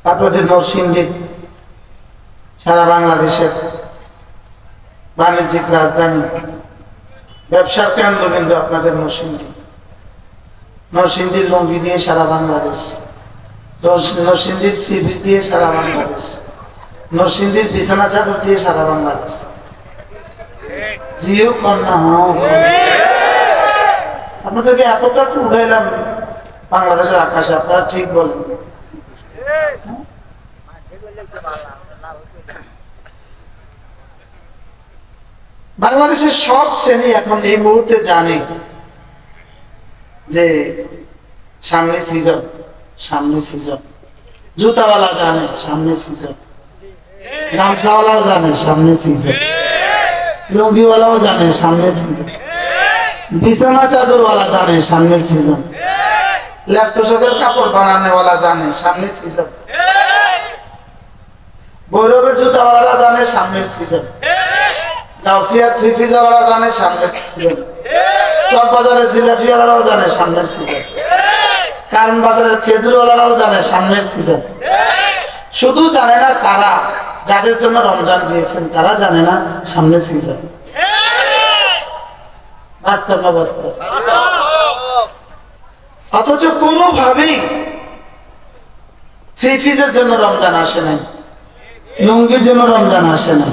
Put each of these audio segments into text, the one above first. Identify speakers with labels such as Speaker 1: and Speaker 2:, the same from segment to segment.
Speaker 1: আপনাদের নরসিংদী সারা বাংলাদেশের বাণিজ্যিক রাজধানী, ব্যবসার কেন্দ্র কিন্তু আপনাদের নরসিংদী। নরসিংদীর লুঙ্গি দিয়ে সারা বাংলাদেশ, নরসিংদীর থ্রি পিস দিয়ে সারা বাংলাদেশ, নরসিংদীর বিছানা চাদর দিয়ে সারা বাংলাদেশ। জিও কন্যা আপনাদেরকে এতটা উঠাইলাম বাংলাদেশের আকাশে, আপনারা ঠিক বলেন। বাংলাদেশের সব শ্রেণী এখন এই মুহূর্তে জানে যে সামনে সিজন, সামনে সিজন। জুতাওয়ালা জানে সামনে সিজন, গামছাওয়ালাও জানে সামনে সিজন, লুঙ্গিওয়ালাও জানে সামনে সিজন, বিছানা চাদরওয়ালা জানে সামনের সিজন, ল্যাপটপের কাপড় বানানোওয়ালা জানে সামনের সিজন, বৈরবের জুতাওয়ালারা জানে সামনের সিজন, গাউসিয়ার থ্রি পিসওয়ালারা জানে সামনের সিজন, চক বাজারের জিলাপিওয়ালারাও জানে সামনের সিজন, কারণ বাজারের খেজুরওয়ালারাও জানে সামনের সিজন। শুধু জানে না তারা, যাদের জন্য রমজান দিয়েছেন তারা জানে না সামনের সিজন। বাস্তব না বাস্তব? অথচ কোনোভাবেই থ্রি পিসের জন্য রমজান আসে নাই, লুঙ্গির জন্য রমজান আসে না,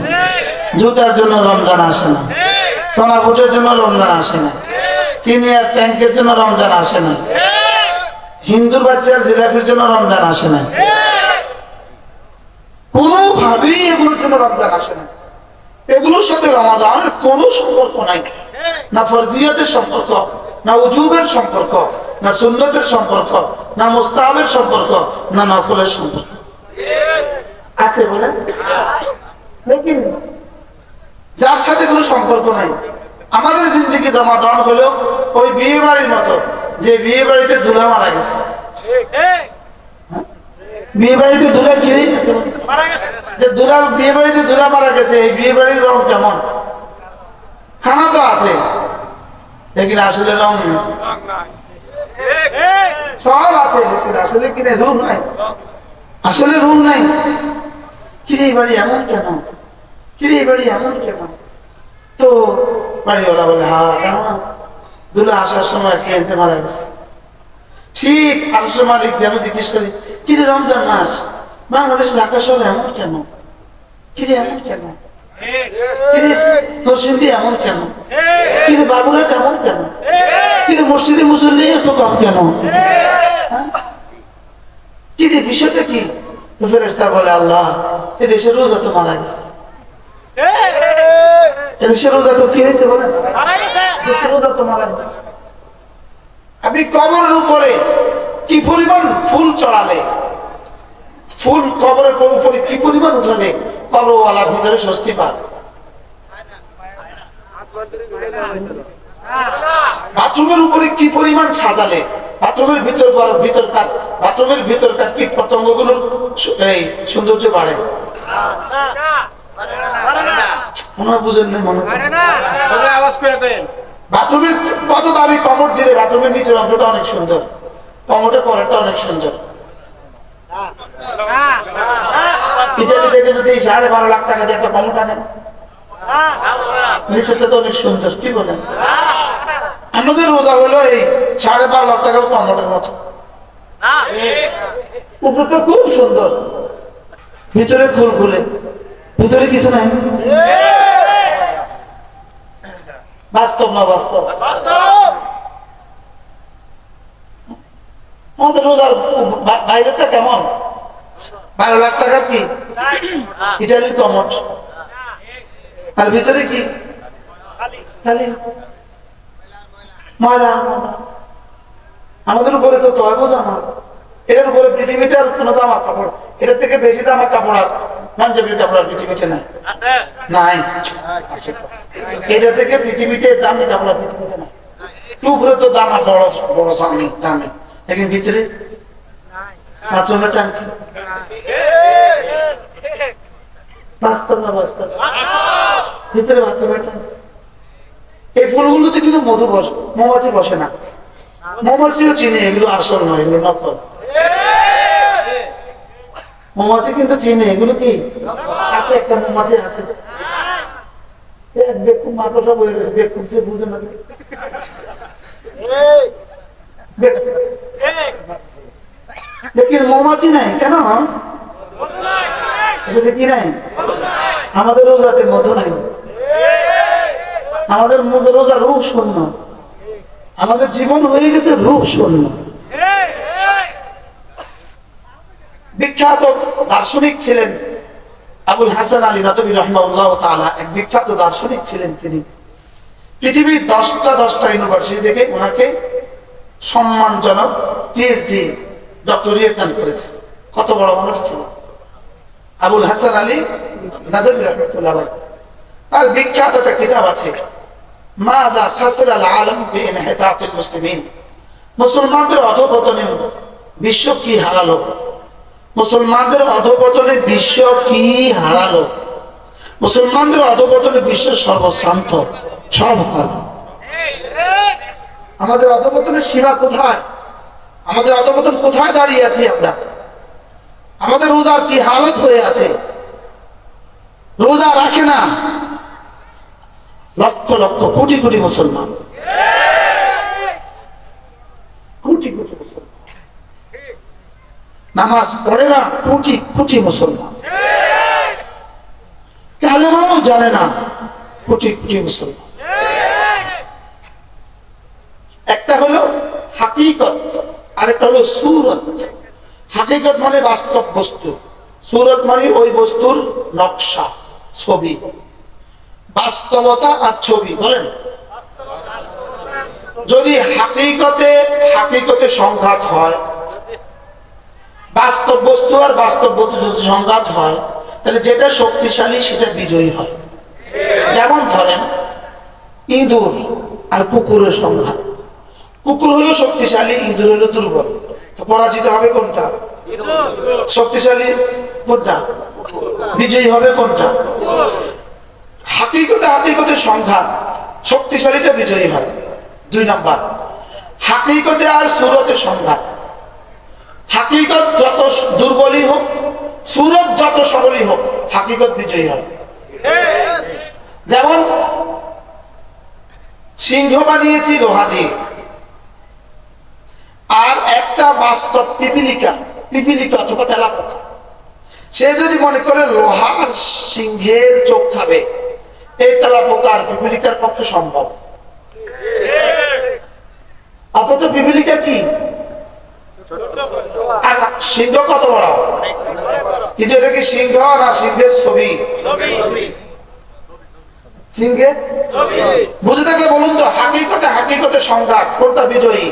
Speaker 1: জুতার জন্য রমজান আসে না, সোনা বুটের জন্য রমজান আসে না, চিনি আর ট্যাঙ্কের জন্য রমজান আসে না, হিন্দুর বাচ্চার জিলাপির জন্য রমজান আসে না। কোনোভাবেই এগুলোর জন্য রমজান আসে না। এগুলোর সাথে রমজানের কোনো সম্পর্ক নাই, না ফরজিয়তের সম্পর্ক, না উজুবের সম্পর্ক, না সুন্নতের সম্পর্ক, না মুস্তাহাবের সম্পর্ক, না নফলের সম্পর্ক আছে বলে। যার সাথে কোনো সম্পর্ক নাই। আমাদের জিন্দেগি রমাদান হলো ওই বিয়ে বাড়ির মতো, যে বিয়ে বাড়িতে দুলা মারা গেছে। বিয়ে বাড়িতে দুলা কি হয়ে গেছে? যে দুলা, বিয়ে বাড়িতে দুলা মারা গেছে, এই বিয়ে বাড়ির রং কেমন? খানা তো আছে, লেকিন আসলে রং নেই। সব আছে, লেকিন আসলে কিনে রুম নাই, আসলে রুম নাই। কিরে এই বাড়ি এমন কেন? কিরে এই বাড়ি এমন কেন? তো বাড়িওয়ালা বলে, হ্যাঁ জানো না, দুলা আসার সময় অ্যাক্সিডেন্টে মারা গেছে। ঠিক আলসা মালিক যেন জিজ্ঞেস করি, কিরে রমজান মাস, বাংলাদেশ ঢাকা শহর এমন কেন? কিরে এমন কেন? কিরে নরসিংদী এমন কেন? কিরে বাবুরহাট এমন কেন? কিরে মসজিদে মুসল্লি এত কম কেন? কিরে বিষয়টা কি? ফেরেশতা বলে, আল্লাহ এদেশের রোজা তো মারা গেছে। এদেশের রোজা তো কি হয়েছে বলেন? দেশের রোজা তো মারা গেছে। আপনি কবরের উপরে কি পরিমাণ ফুল চড়ালে, ফুল কবরের উপরে কি পরিমাণ উঠালে কবরওয়ালা ভিতরে স্বস্তি পান। বাথরুমের উপরে কি পরিমাণ সাজালে বাথরুমের ভিতরকার কীট পতঙ্গগুলোর এই সৌন্দর্য বাড়ে। মনে হয় বুঝেন না, মনে বাথরুমের কত দামি কমোড দিলে বাথরুমের নিচের অংশটা অনেক সুন্দর, কমোডের পরেরটা অনেক সুন্দর। ইটালি থেকে যদি 12.5 লাখ টাকা দিয়ে একটা কমোড আনেন, নিচেরটা তো অনেক সুন্দর, কি বলেন? আমাদের রোজা হলো এই 12.5 লাখ টাকার কমোডের মতো, উপরটা খুব সুন্দর, ভিতরে খুলখুলে, ভিতরে কিছু নাই। বাস্তব না বাস্তব? আমাদের রোজার বাইরেটা কেমন? 12 লাখ টাকার কি ইটালির কমোড, আর ভিতরে কি খালি ময়লা। আমাদের উপরে তো তয় বোঝা না, এটার উপরে পৃথিবীটার কোনো জামা কাপড়, এটার থেকে বেশি জামা কাপড় আর পাঞ্জাবির কাপড় আর পৃথিবীতে নাই, নাই। এটা থেকে পৃথিবীতে দামি কাপড় আর পৃথিবীতে নাই। উপরে তো দামা বড় বড় দামি দামি, লেকিন ভিতরে বাথরুমের ট্যাঙ্কি। বাস্তব না বাস্তব? ভিতরে বাথরুমের ট্যাঙ্কি। এই ফুলগুলোতে কিন্তু মধু বসে, মৌমাছি বসে না। মৌমাছিও চিনি, এগুলো আসল নয়, এগুলো নকল। মৌমাছি কিন্তু চিনে এগুলো কি আছে, একটা মৌমাছি আছে বেকুব মাকড়সা বয়ে গেছে, বেকুব যে বুঝে না মৌমাছি নাই কেন কি নাই? আমাদের রোজাতে মধু নাই, আমাদের রোজা রূপ শূন্য, আমাদের জীবন হয়ে গেছে রূপ শূন্য। বিখ্যাত দার্শনিক ছিলেন আবুল হাসান আলী নাদভী রাহিমাহুল্লাহ তাআলা, এক বিখ্যাত দার্শনিক ছিলেন। তিনি পৃথিবীর 10টা ইউনিভার্সিটি থেকে ওনাকে সম্মানজনক পিএইচডি ডক্টরেট দান করেছে। কত বড় মানুষ ছিল আবুল হাসান আলী নাদভী রাহিমাহুল্লাহ। তার বিখ্যাত একটা কিতাব আছে, মাযা খাসরাল আলম বিইনহিতাতিল মুসলিমিন, মুসলমানদের অধঃপতনে বিশ্ব কি হারালো, মুসলমানদের অধঃপতনে বিশ্ব কি হারালো, মুসলমানদের অধঃপতনে বিশ্ব সর্বশান্ত সব হারালো। আমাদের অধঃপতনের সীমা কোথায়? আমাদের অধঃপতন কোথায় দাঁড়িয়ে আছি আমরা? আমাদের রোজার কি হালত হয়ে আছে? রোজা রাখে না লক্ষ লক্ষ কোটি কোটি মুসলমান, কোটি কোটি মুসলমান। নামাজ পড়ে না কোটি কোটি মুসলমান, কালেমাও জানে না কোটি কোটি মুসলমান। একটা হলো হাকিকত, আরেকটা হলো সুরত। হাকিকত মানে বাস্তব বস্তু, সুরত মানে ওই বস্তুর নকশা, ছবি। বাস্তবতা আর ছবি বলেন, যদি হাকিকতে সংঘাত হয়, বাস্তব বস্তু আর বাস্তব বস্তু যদি সংঘাত হয়, তাহলে যেটা শক্তিশালী সেটা বিজয়ী হয়। যেমন ধরেন ইঁদুর আর কুকুরের সংঘাত, কুকুর হলো শক্তিশালী, ইঁদুর হলো দুর্বল, তো পরাজিত হবে কোনটা? শক্তিশালী কোনটা? বিজয়ী হবে কোনটা? হাকিকতে সংঘাত, শক্তিশালীটা বিজয়ী হয়। 2 নাম্বার, হাকিকতে আর সুরতে সংঘাত। হাকিকত যত দুর্বলই হোক, সুরত যত সবলই হোক, হাকিকত বিজয়ী হয়। যেমন সিংহ বানিয়েছি লোহা দিয়ে, আর একটা বাস্তব পিপিলিকা অথবা তেলাপোকা, সে যদি মনে করে লোহার সিংহের চোখ খাবে, এই তেলাপোকার পিপিলিকার পক্ষে সম্ভব। অথচ পিপিলিকা কি আর সিংহ কত বড়, কিন্তু এটা কি সিংহ না সিংহের ছবি? সিংহের বুঝে থাকলে বলুন তো, হাকিকতে সংঘাত, কোনটা বিজয়ী?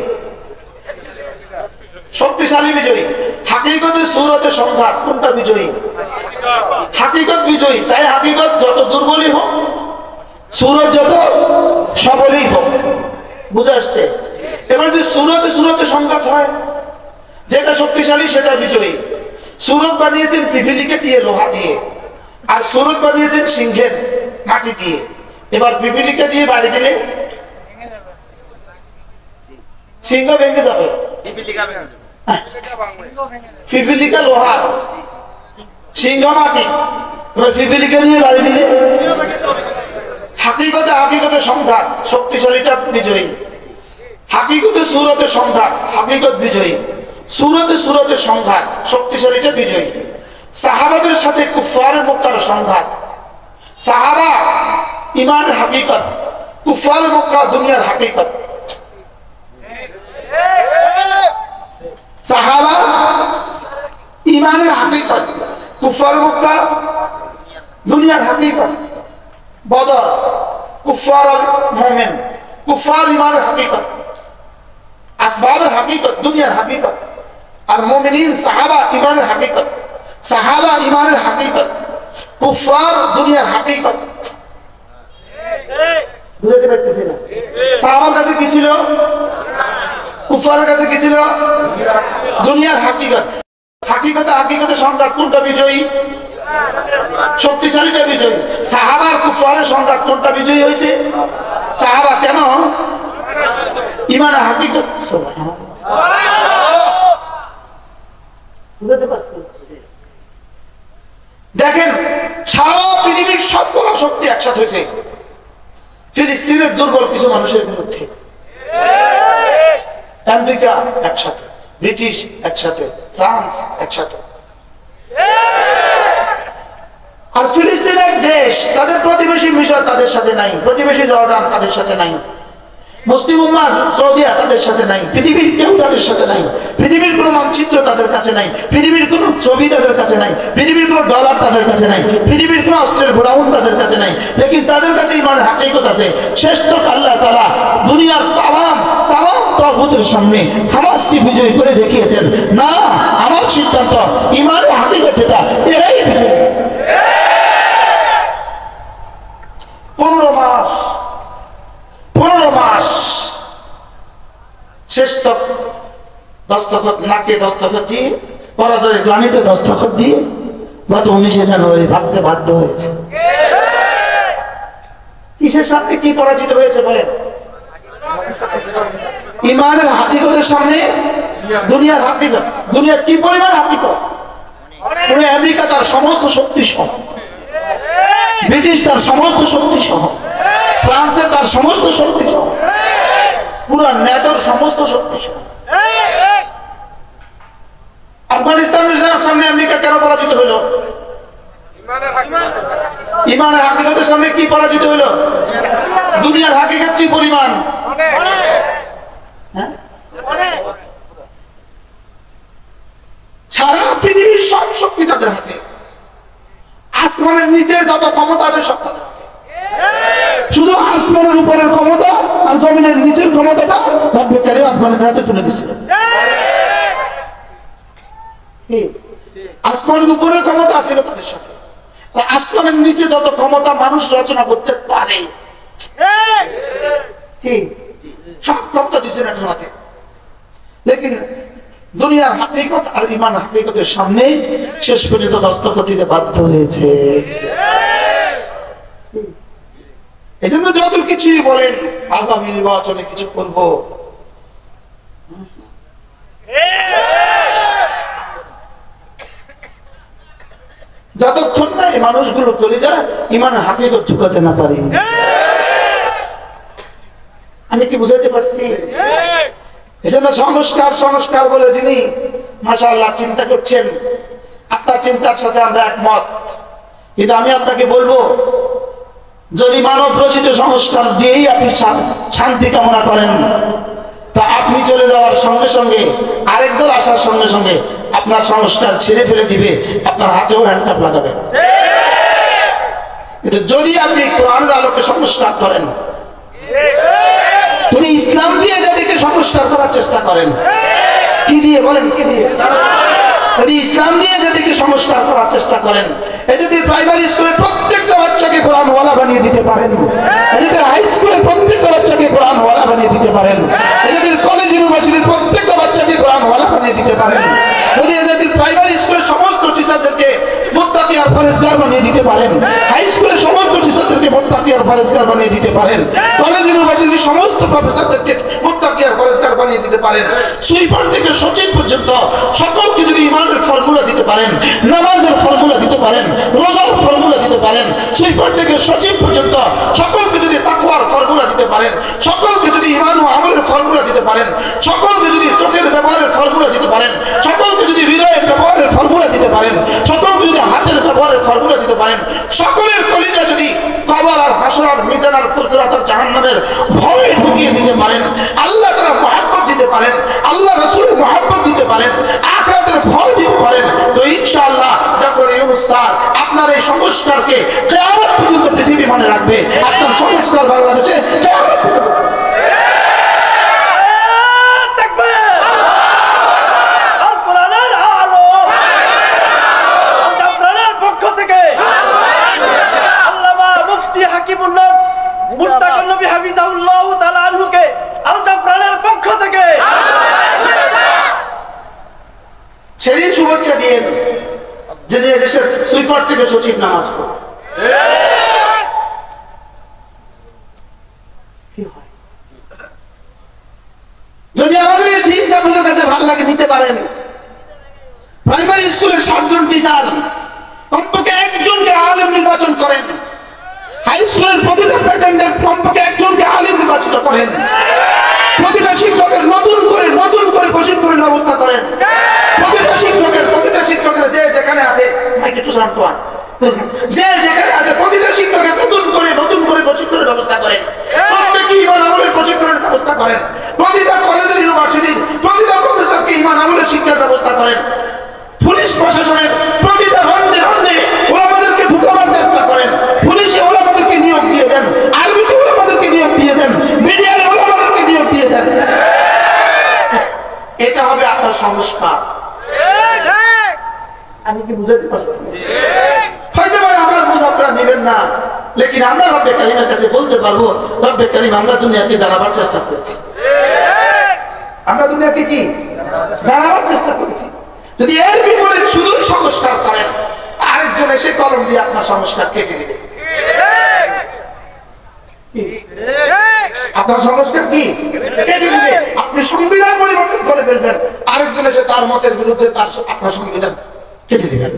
Speaker 1: শক্তিশালী বিজয়ী। হাকিকতে সুরতে সংঘাত, কোনটা বিজয়ী? হাকিকত বিজয়ী। চাই হাকিকত যত দুর্বলই হোক, সুরত যত সবলই হোক। বুঝে আসছে? এবার যদি সুরতে সংঘাত হয়, যেটা শক্তিশালী সেটা বিজয়ী। সুরত বানিয়েছেন পিপিলিকা দিয়ে, লোহা দিয়ে, আর সুরত বানিয়েছেন সিংহের মাটি দিয়ে। এবার পিপিলিকা দিয়ে বাড়ি দিলে সিংহ ভেঙে যাবে, পিপিলিকা লোহার, সিংহ মাটি, পিপিলিকা দিয়ে বাড়ি দিলে হাকিকতে সংঘাত, শক্তিশালীটা বিজয়ী। হাকিকতে সুরতে সংঘাত, হাকিকত বিজয়ী। সুরতে সংঘাত, শক্তিশালীটা বিজয়ী। সাহাবাদের সাথে কুফারে মক্কার সংঘাত, সাহাবা ইমানের হাকিকত, কুফারে মক্কা দুনিয়ার হাকিকত। সাহাবা ইমানের হাকিকত, কুফারে মক্কা দুনিয়ার হাকিকত। বদর কুফার আর মুমিন, কুফার ইমানের হাকিকত, আসবাবের হাকিকত, দুনিয়ার হাকিকত। আর মুমিনিন সাহাবা ইমানের হাকিকত, সাহাবা ইমানের হাকিকত, কুফার দুনিয়ার হাকিকত। বুঝতে পারতেছি না? সাহাবার কাছে কি ছিল? কুফারের কাছে কি ছিল? দুনিয়ার হাকিকত। হাকিকতে সংঘাত, কোনটা বিজয়ী? শক্তিশালীটা বিজয়ী। সাহাবার কুফারের সংঘাত, কোনটা বিজয়ী হয়েছে? সাহাবা। কেন? ইমানের হাকিকত। বুঝতে পারছি? দেখেন সারা পৃথিবীর সব শক্তি একসাথে হয়েছে ফিলিস্তিনের দুর্বল কিছু মানুষের বিরুদ্ধে। আমেরিকা একসাথে, ব্রিটিশ একসাথে, ফ্রান্স একসাথে। আর ফিলিস্তিন এক দেশ, তাদের প্রতিবেশী মিশর তাদের সাথে নাই, প্রতিবেশী জর্ডান তাদের সাথে নাই, মুসলিম উম্মাহ সৌদিয়া তাদের সাথে নাই, পৃথিবীর কেউ তাদের সাথে নাই, পৃথিবীর কোনো মানচিত্র তাদের কাছে নাই, পৃথিবীর কোনো ছবি তাদের কাছে নাই, পৃথিবীর কোনো ডলার তাদের কাছে নাই, পৃথিবীর কোনো অস্ত্রের গোডাউন তাদের কাছে নাই, লেকিন তাদের কাছে ইমানের হাকিকত আছে। শেষ তো আল্লাহ তাআলা দুনিয়ার তামাম তাগুতের সামনে হামাসকে বিজয় করে দেখিয়েছেন, না আমার সিদ্ধান্ত ইমানের হাকিকত যেটা এরাই বিজয়। 15 মাস শেষ তক দস্তখত, নাকে দস্তখত দিয়ে, পরাজয়ের গ্লানিতে দস্তখত দিয়ে গত 19শে জানুয়ারি ভাবতে বাধ্য হয়েছে। কিসের সামনে কি পরাজিত হয়েছে বলেন? ইমানের হাকিকতের সামনে দুনিয়ার হাকিকত। দুনিয়ার কি পরিমাণ হাকিকত? আমেরিকা তার সমস্ত শক্তি সহ, ব্রিটিশ তার সমস্ত শক্তি সহ, ফ্রান্সের তার সমস্ত শক্তি সহ, পুরো নেটোর সমস্ত শক্তি সহ। আফগানিস্তানের সামনে আমেরিকা কেন পরাজিত হইল? ইমানের হাকিকতের সামনে কি পরাজিত হইল? দুনিয়ার হাকিকত কি পরিমাণ? সারা পৃথিবীর সব শক্তি তাদের হাতে। আসমানের নিচে যত ক্ষমতা আছে সব তাদের হাতে। শুধু আসমানের উপরের ক্ষমতা আর জমিনের নিচের ক্ষমতাটা রব্বে কারীম আপনাদের হাতে তুলে দিয়েছিলেন। আসমানের উপরের ক্ষমতা ছিল তাদের সাথে, আসমানের নিচে যত ক্ষমতা মানুষ রচনা করতে পারে সব ক্ষমতা দিচ্ছেন একটা হাতে। লেকিন দুনিয়ার হাকিকত আর ইমান হাকিকতের সামনে শেষ পর্যন্ত দস্তখত দিতে বাধ্য হয়েছে। এই জন্য যত কিছুই বলেন আগামী নির্বাচনে কিছু করব, যতক্ষণ না এই মানুষগুলো করে যায় ইমানের হাকিকত ঢুকাতে না পারি। আমি কি বুঝাতে পারছি? এজন্য সংস্কার বলে যিনি মাশাআল্লাহ চিন্তা করছেন, আপনার চিন্তার সাথে আমরা একমত। কিন্তু আমি আপনাকে বলবো, যদি মানব রচিত সংস্কার দিয়েই আপনি শান্তি কামনা করেন, তা আপনি চলে যাওয়ার সঙ্গে সঙ্গে আরেক দল আসার সঙ্গে সঙ্গে আপনার সংস্কার ছেড়ে ফেলে দিবে, আপনার হাতেও হ্যান্ডকাপ লাগাবে। কিন্তু যদি আপনি কোরআনের আলোকে সংস্কার করেন, তুমি ইসলাম দিয়ে যাদেরকে সংস্কার করার চেষ্টা করেন, কি দিয়ে বলেন? কি দিয়ে? যদি ইসলাম দিয়ে যাদেরকে সংস্কার করার চেষ্টা করেন, এদের প্রাইমারি স্কুলে প্রত্যেকটা বাচ্চাকে কোরআন ওয়ালা বানিয়ে দিতে পারেন, এদের হাই স্কুলে প্রত্যেকটা বাচ্চাকে কোরআন ওয়ালা বানিয়ে দিতে পারেন, এদের কলেজ ইউনিভার্সিটির প্রত্যেকটা বাচ্চাকে কোরআন ওয়ালা বানিয়ে দিতে পারেন, যদি এদের প্রাইমারি স্কুলের সমস্ত টিচারদেরকে মুত্তাকি আর পরেজগার বানিয়ে দিতে পারেন, হাই স্কুলের সমস্ত টিচারদেরকে মুত্তাকি আর পরেজগার বানিয়ে দিতে পারেন, কলেজ ইউনিভার্সিটির সমস্ত প্রফেসরদেরকে মুত্তাকি আর পরেজগার বানিয়ে দিতে পারেন, সুইপার থেকে সচিব পর্যন্ত সকলকে যদি ইমানের ফর্মুলা দিতে পারেন, নামাজের ফর্মুলা দিতে পারেন, রোজার ফর্মুলা দিতে পারেন, সুইপার থেকে সচিব পর্যন্ত সকলকে যদি তাকওয়ার ফর্মুলা দিতে পারেন, সকলকে যদি ইমান ও আমলের ফর্মুলা দিতে পারেন, সকলকে যদি চোখের ব্যবহারের ফর্মুলা দিতে পারেন, সকলকে যদি হৃদয়ের ব্যবহারের ফর্মুলা দিতে পারেন, সকলকে যদি হাতের ব্যবহারের ফর্মুলা দিতে পারেন, সকলের কলিজা যদি কবর আর হাসর আর মিজান আর ফুলসিরাত আর জাহান্নামের ভয় ঢুকিয়ে দিতে পারেন, আল্লাহ তাআলা মহব্বত দিতে পারেন, আল্লাহ রাসূলের মহব্বত দিতে পারেন, আখিরাতের ভয় দিতে পারেন, তো ইনশাআল্লাহ ডক্টর ইউনূস স্যার আপনার এই সংস্কারকে কিয়ামত পর্যন্ত পৃথিবী মনে রাখবে। আপনার সংস্কার বাংলাদেশে কিয়ামত পর্যন্ত সেদিন শুভেচ্ছা দিয়ে যে দেশের সুইপার থেকে সচিব নামাজ পড়ে। যদি আমাদের এই থিংস আপনাদের কাছে ভালো লাগে নিতে পারেন, প্রাইমারি স্কুলের 7 জন টিচার কমপক্ষে 1 যে যেখানে আছে প্রতিটা শিক্ষকের নতুন করে প্রশিক্ষণের ব্যবস্থা করেন, প্রত্যেককে ঈমান আমলের প্রশিক্ষণের ব্যবস্থা করেন, প্রতিটা কলেজের ইউনিভার্সিটির প্রতিটা প্রফেসরকে ঈমান আমলের শিক্ষার ব্যবস্থা করেন, পুলিশ প্রশাসনের প্রতিটা রন্ধে রন্ধে ওলামাদেরকে ঢুকাবার চেষ্টা করেন, পুলিশে ওলামাদেরকে নিয়োগ দিয়ে দেন, আরবিতে ওলামাদেরকে নিয়োগ দিয়ে দেন, মিডিয়ায় ওলামাদেরকে নিয়োগ দিয়ে দেন। এটা হবে আপনার সংস্কার। আমি কি বুঝাতে পারছি? হয়তো আমার বুঝ আপনারা নেবেন না, লেকিন আমরা রব্বে কারিমের কাছে বলতে পারবো, রব্বে কারিম আমরা দুনিয়াকে জানাবার চেষ্টা করেছি, আমরা দুনিয়াকে কি জানাবার চেষ্টা করেছি। যদি এর বিপরীত শুধুই সংস্কার করেন, আরেকজন এসে কলম দিয়ে আপনার সংস্কার কেটে দিবে। আপনার সংস্কার কি কেটে দিবে, আপনি সংবিধান পরিবর্তন করে ফেলবেন, আরেকজন এসে তার মতের বিরুদ্ধে তার আপনার সংবিধান কেটে দিবেন।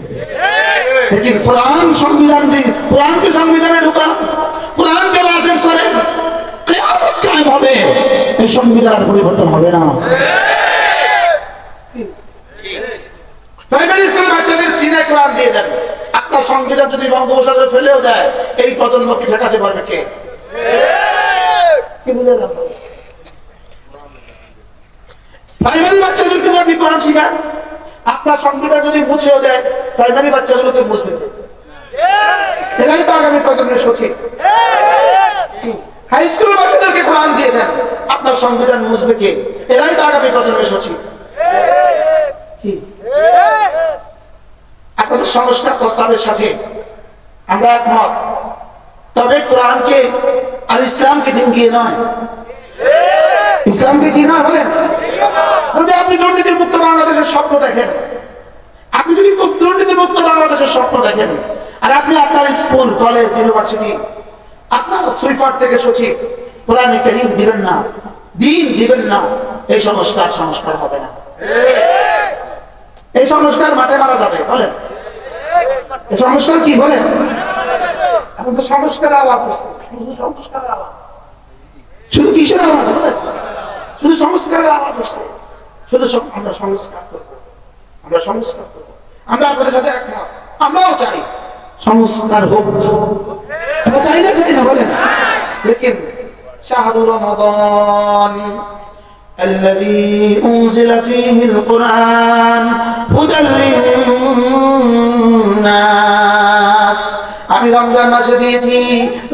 Speaker 1: লেকিন কোরআন সংবিধান দিয়ে কোরআনকে সংবিধানে ঢোকা, কোরআনকে লাজিম করেন, কিয়ামত কায়েম হবে, এই সংবিধান আর পরিবর্তন হবে না। প্রাইমারি স্কুলের বাচ্চাদের চীনে কোরআন দিয়ে দেন, আপনার সংবিধান যদি বঙ্গোপসাগরে ফেলেও দেয়, এই প্রজন্মকে ঠেকাতে পারবে কে? কি বুঝলাম? প্রাইমারি বাচ্চাদেরকে যদি কোরআন শিখান, আপনার সংবিধান যদি মুছেও দেয়, প্রাইমারি বাচ্চাগুলোকে বুঝবে কে? এরাই তো আগামী প্রজন্মের সচিব। হাই স্কুলের বাচ্চাদেরকে কোরআন দিয়ে দেন, আপনার সংবিধান মুছবে কে? এরাই তো আগামী প্রজন্মের সচিব। আপনাদের সংস্কার প্রস্তাবের সাথে আমরা একমত, তবে কোরআনকে আর ইসলামকে ডিঙ্গিয়ে নয়, ইসলামকে কি নয় বলেন? যদি আপনি দুর্নীতির মুক্ত বাংলাদেশের স্বপ্ন দেখেন, আপনি যদি খুব দুর্নীতি মুক্ত বাংলাদেশের স্বপ্ন দেখেন, আর আপনি আপনার স্কুল কলেজ ইউনিভার্সিটি আপনার সুইফার থেকে সচিব কোরআনে কারীম দিবেন না, দিন দিবেন না, এই সংস্কার হবে না। এই সংস্কার মাঠে মারা যাবে বলেন? এই সংস্কার কি বলেন? এখন তো সংস্কারের আওয়াজ হচ্ছে, শুধু সংস্কারের আওয়াজ, শুধু কিসের আওয়াজ বলেন? শুধু সংস্কারের আওয়াজ হচ্ছে, শুধু আমরা সংস্কার করবো, আমরা সংস্কার করবো, আমরা আপনাদের সাথে একমত, আমরাও চাই সংস্কার হোক, আমরা চাই না বলেন? লেকিন শাহরু রমাদান الذي أنزل فيه القرآن هدى للناس। আমি রমজান মাসে দিয়েছি,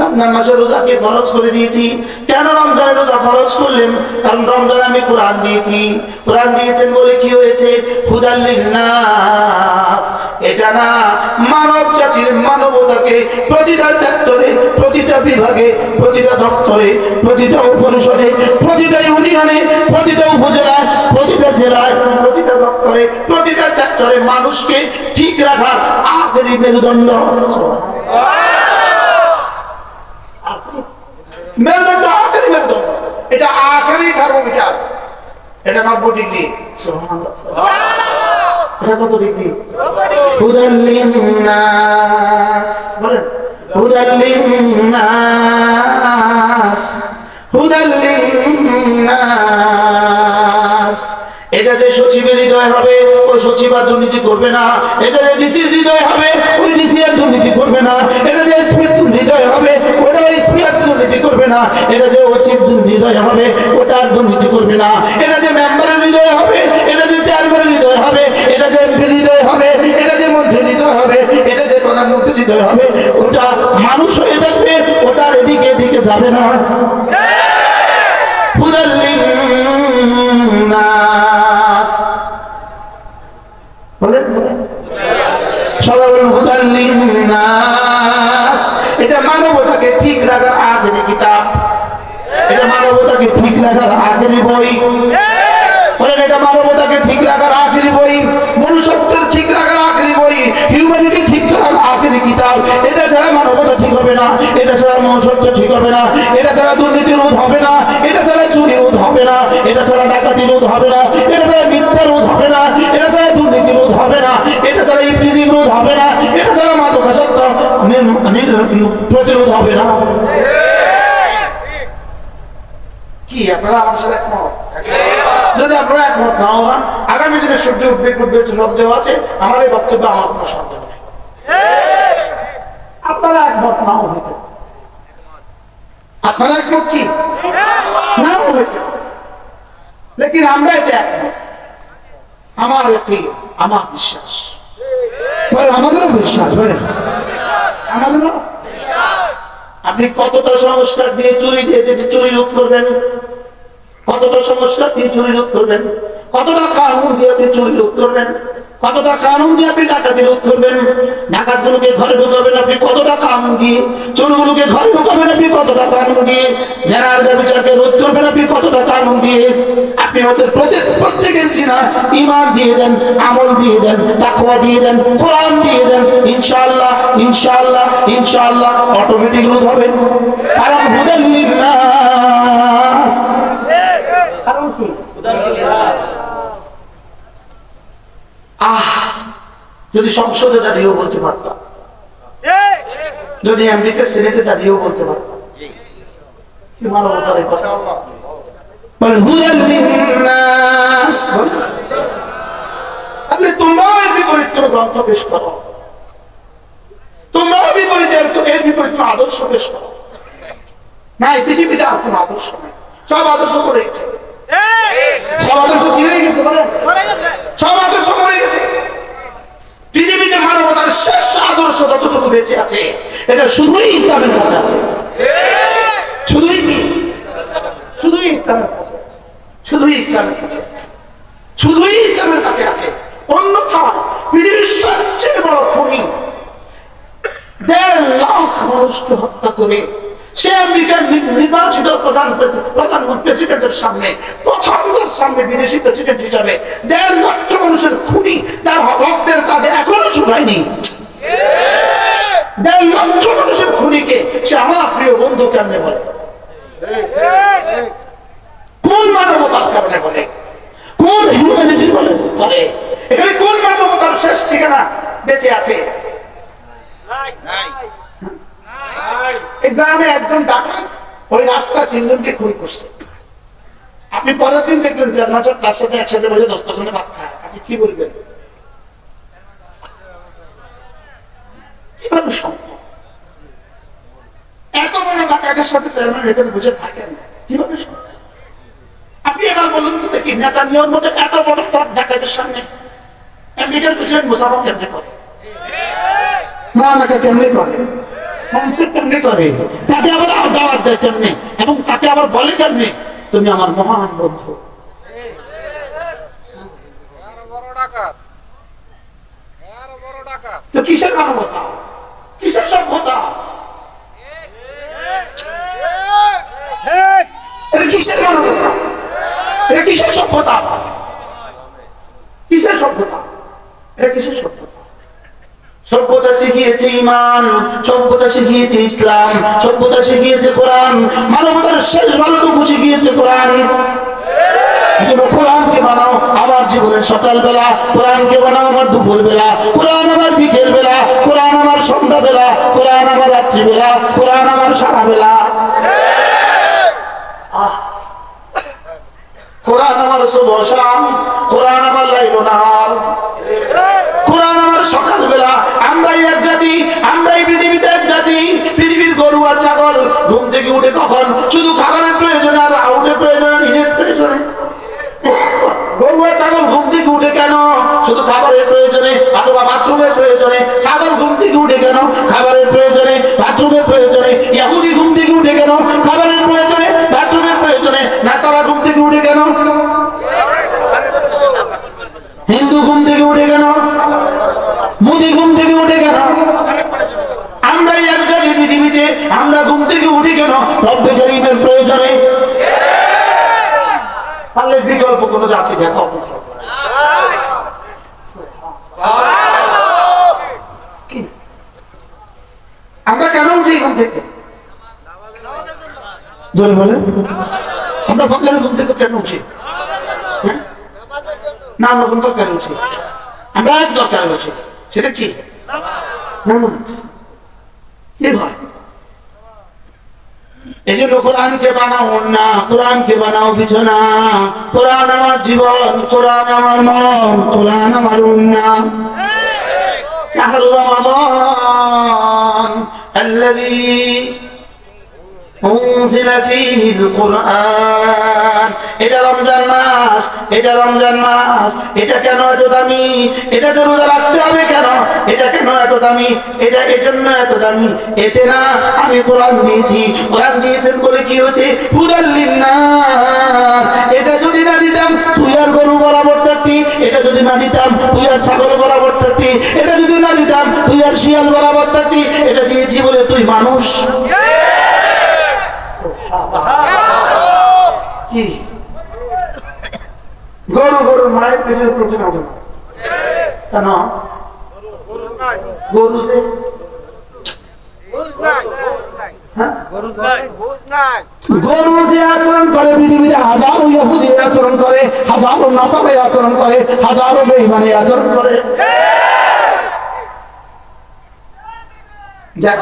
Speaker 1: রমজান মাসে রোজাকে ফরজ করে দিয়েছি। কেন রমজানের রোজা ফরজ করলেন? কারণ রমজানে আমি কোরআন দিয়েছি। কোরআন দিয়েছেন বলে কি হয়েছে? হুদাল লিন্নাস। এটা না, মানব জাতির মানবতাকে প্রতিটা সেক্টরে, প্রতিটা বিভাগে, প্রতিটা দপ্তরে, প্রতিটা পরিষদে, প্রতিটা ইউনিয়নে, প্রতিটা উপজেলায়, প্রতিটা জেলায়, প্রতিটা দপ্তরে, প্রতিটা সেক্টরে মানুষকে ঠিক রাখার আখেরি মেরুদণ্ড, মেরুদণ্ড, আখেরি মেরুদণ্ড, এটা আখেরি থার্মোমিটার, এটা 90 ডিগ্রি। এটা কত ডিগ্রি? হুদাল লিন্নাস বলেন, হুদাল লিন্নাস, হুদাল লিন্নাস। এটা যে সচিবের হৃদয় হবে, ওই সচিব আর দুর্নীতি করবে না। এটা যে ডিসির হৃদয় হবে, ওই ডিসি আর দুর্নীতি করবে না। এটা যে এসপির হৃদয় হবে, ওটা এসপি আর দুর্নীতি করবে না। এটা যে ওসির হৃদয় হবে, ওটা আর দুর্নীতি করবে না। এটা যে মেম্বারের হৃদয় হবে, এটা যে চেয়ারম্যানের হৃদয় হবে, এটা যে এমপির হৃদয় হবে, এটা যে মন্ত্রীর হৃদয় হবে, এটা যে প্রধানমন্ত্রীর হৃদয় হবে, ওটা মানুষ হয়ে থাকবে, ওটা আর এদিকে এদিকে যাবে না। হুদাল লিন্নাস বলেন, সবাই বলেন হুদাল লিন্নাস। এটা মানবতাকে ঠিক রাখার আখেরি কিতাব, এটা মানবতাকে ঠিক রাখার আখেরি বই বলেন, এটা মানবতাকে ঠিক রাখার আখেরি বই, মনুষ্যত্বের ঠিক রাখার আখেরি বই, হিউম্যানিটি ঠিক করার আখেরি কিতাব। এটা ছাড়া মানবতা ঠিক হবে না, এটা ছাড়া মনুষ্যত্ব ঠিক হবে না, এটা ছাড়া দুর্নীতি রোধ হবে না, এটা ছাড়া চুরি রোধ হবে না, এটা ছাড়া ডাকাতি রোধ হবে না, এটা ছাড়া মিথ্যা রোধ হবে না, এটা ছাড়া দুর্নীতি রোধ হবে না, এটা ছাড়া ইফতিজিং রোধ হবে না, এটা ছাড়া মাদকাসক্ত প্রতিরোধ হবে না। কি আপনারা আমার সাথে একমত? যদি আপনারা একমত না হন, আগামী দিনে সূর্য উঠবে, সন্দেহ আছে, আমার এই বক্তব্য আমার কোনো সন্দেহ নেই। আপনারা একমত নাও হইতে, আপনারা একমত কি নাও হইতে, লেকিন আমরা এটা একমত। আমার একটি আমার বিশ্বাস, আমাদেরও বিশ্বাস, আমাদেরও। আপনি কতটা সংস্কার দিয়ে চুরি দিয়ে চুরি রোধ করবেন, কতটা সংস্কার দিয়ে চুরি রোধ করবেন, কতটা কানুন দিয়ে আপনি চুরি রোধ করবেন, কতটা কানুন দিয়ে আপনি ডাকাতি রোধ করবেন, ডাকাতগুলোকে ঘরে ঢুকাবেন আপনি কতটা কানুন দিয়ে, চোরগুলোকে ঘরে ঢুকাবেন আপনি কতটা কানুন দিয়ে, জেনার ব্যবচারকে রোধ করবেন আপনি কতটা কানুন দিয়ে। আপনি ওদের প্রত্যেকের সিনা ঈমান দিয়ে দেন, আমল দিয়ে দেন, তাকওয়া দিয়ে দেন, কোরআন দিয়ে দেন, ইনশাআল্লাহ ইনশাআল্লাহ ইনশাআল্লাহ অটোমেটিক রোধ হবে। কারণ হুদাল লিন্নাস, কারণ কি যদি সংসদে দাঁড়িয়েও বলতে পারতাম, যদি আমেরিকার সিনেটে দাঁড়িয়েও বলতে পারতাম, কি মানবতার এই কথা। তোমরাও এর বিপরীত কোনো গ্রন্থ পেশ করো, তোমরাও বিপরীত এর বিপরীত কোনো আদর্শ পেশ করো। না, এই পৃথিবীতে আর কোনো আদর্শ নেই, সব আদর্শ করে গেছে, সব আদর্শ কি হয়ে গেছে, সব আদর্শ করে গেছে। পৃথিবীতে মানবতার শেষ আদর্শ যতটুকু বেঁচে আছে এটা শুধুই ইসলামের কাছে আছে, শুধুই কি, শুধুই ইসলামের কাছে আছে, শুধুই ইসলামের কাছে আছে, শুধুই ইসলামের কাছে আছে। অন্যথায় পৃথিবীর সবচেয়ে বড় খুনি 1.5 লাখ মানুষকে হত্যা করে সে আমেরিকার নির্বাচিত প্রেসিডেন্টের সামনে, প্রথমদের সামনে বিদেশি প্রেসিডেন্ট হিসাবে 1.5 লক্ষ মানুষের খুনি, তার রক্তের কাঁধে এখনো শুকায়নি। 1.5 লক্ষ মানুষের খুনিকে সে আমার প্রিয় বন্ধু কেমনে বলে, কোন মানবতার কারণে বলে, কোন হিউম্যানিটি বলে করে, এখানে কোন মানবতার শেষ ঠিকানা বেঁচে আছে? গ্রামে একজন ডাকাত ওই রাস্তা 3 জনকে খুন করছে। আপনি পরের দিন দেখলেন চেয়ারম্যান সাহেব তার সাথে একসাথে বসে দস্তখানে ভাত খায়, আপনি কি বলবেন? কিভাবে সম্ভব? এত বড় ডাকাতের সাথে চেয়ারম্যান এখানে বসে থাকেন, কিভাবে সম্ভব? আপনি এবার বলুন তো দেখি, নেতানিয়াহুর মধ্যে এত বড় ডাকাতের সামনে আমেরিকার প্রেসিডেন্ট মুসাফা কেমনে করে, না নাকি কেমনে করে, কেমনে করে, তাকে আবার দাওয়াত দেয় কেমনে, এবং তাকে আবার বলে কেমনে তুমি আমার মহান বন্ধু। তো কিসের মানবতা, কিসের সভ্যতা, এটা কিসের মানবতা, এটা কিসের সভ্যতা, কিসের সভ্যতা, এটা কিসের সভ্যতা? সভ্যতা শিখিয়েছে ঈমান, সভ্যতা শিখিয়েছে ইসলাম, সভ্যতা শিখিয়েছে কোরআন, মানবতার শেষ ভালোটুকু শিখিয়েছে কোরআন। কোরআনকে বানাও আমার জীবনের সকালবেলা, কোরআনকে বানাও আমার দুপুর বেলা, কোরআন আমার বিকেল বেলা, কোরআন আমার সন্ধ্যা বেলা, কোরআন আমার রাত্রিবেলা, কোরআন আমার সারা বেলা। কোরআন আমার সুবহ শাম, কোরআন আমার লাইল নাহার, কোরআন আমার সকালবেলা। আমরাই এক জাতি, আমরাই পৃথিবীতে এক জাতি। পৃথিবীর গরু আর ছাগল ঘুম থেকে উঠে কখন শুধু খাবারের প্রয়োজনে আর আউটের প্রয়োজনে, ঋণের প্রয়োজনে। গরু আর ছাগল ঘুম থেকে উঠে কেন? শুধু খাবারের প্রয়োজনে অথবা বাথরুমের প্রয়োজনে। ছাগল ঘুম থেকে উঠে কেন? খাবারের প্রয়োজনে, বাথরুমের প্রয়োজনে। ইহুদি ঘুম থেকে উঠে কেন? খাবারের প্রয়োজনে, বাথরুমের প্রয়োজনে। নাসারা ঘুম থেকে উঠে কেন? হিন্দু ঘুম থেকে উঠে কেন? মোদি ঘুম থেকে উঠে কেন? আমরা এক জাতি পৃথিবীতে, আমরা ঘুম থেকে উঠি কেন? রব্বে কারীমের প্রয়োজনে। তাহলে বিকল্প কোন জাতি দেখো। আমরা কেন উঠি ঘুম থেকে? জোরে বলে, আমরা ফজরের ঘুম থেকে কেন উঠি? না, আমরা কোন দরকারে উঠি? আমরা এক দরকারে উঠি, সেটা কি? নামাজ। কি ভাই, এই জন্য কোরআনকে বানাও না, কোরআনকে বানাও বিছানা। কোরআন আমার জীবন, কোরআন আমার মন, কোরআন আমার উন্না। শাহরু রমাদান আল্লাযী উনজিলা ফীহিল কুরআন। এটা রমজান মাস, এটা রমজান মাস। এটা কেন এত দামি? এটাতে রোজা রাখতে হবে কেন? এটা কেন এত দামি? এটা এজন্য এত দামি। এতে না আমি কোরআন দিয়েছি, কোরআন দিয়েছেন বলে কি হয়েছে? হুদাল লিন্নাস। এটা যদি না দিতাম তুই আর গরু বরাবর থাকতি, এটা যদি না দিতাম তুই আর ছাগল বরাবর থাকতি, এটা যদি না দিতাম তুই আর শিয়াল বরাবর থাকতি। এটা দিয়েছি বলে তুই মানুষ। কি গরু গরুর মায়ের পেটের প্রোটিন হবে কেন? গরু যে গরু যে আচরণ করে পৃথিবীতে হাজারো ইহুদি আচরণ করে, হাজারো নাসারা আচরণ করে, হাজারো বেঈমানি আচরণ করে।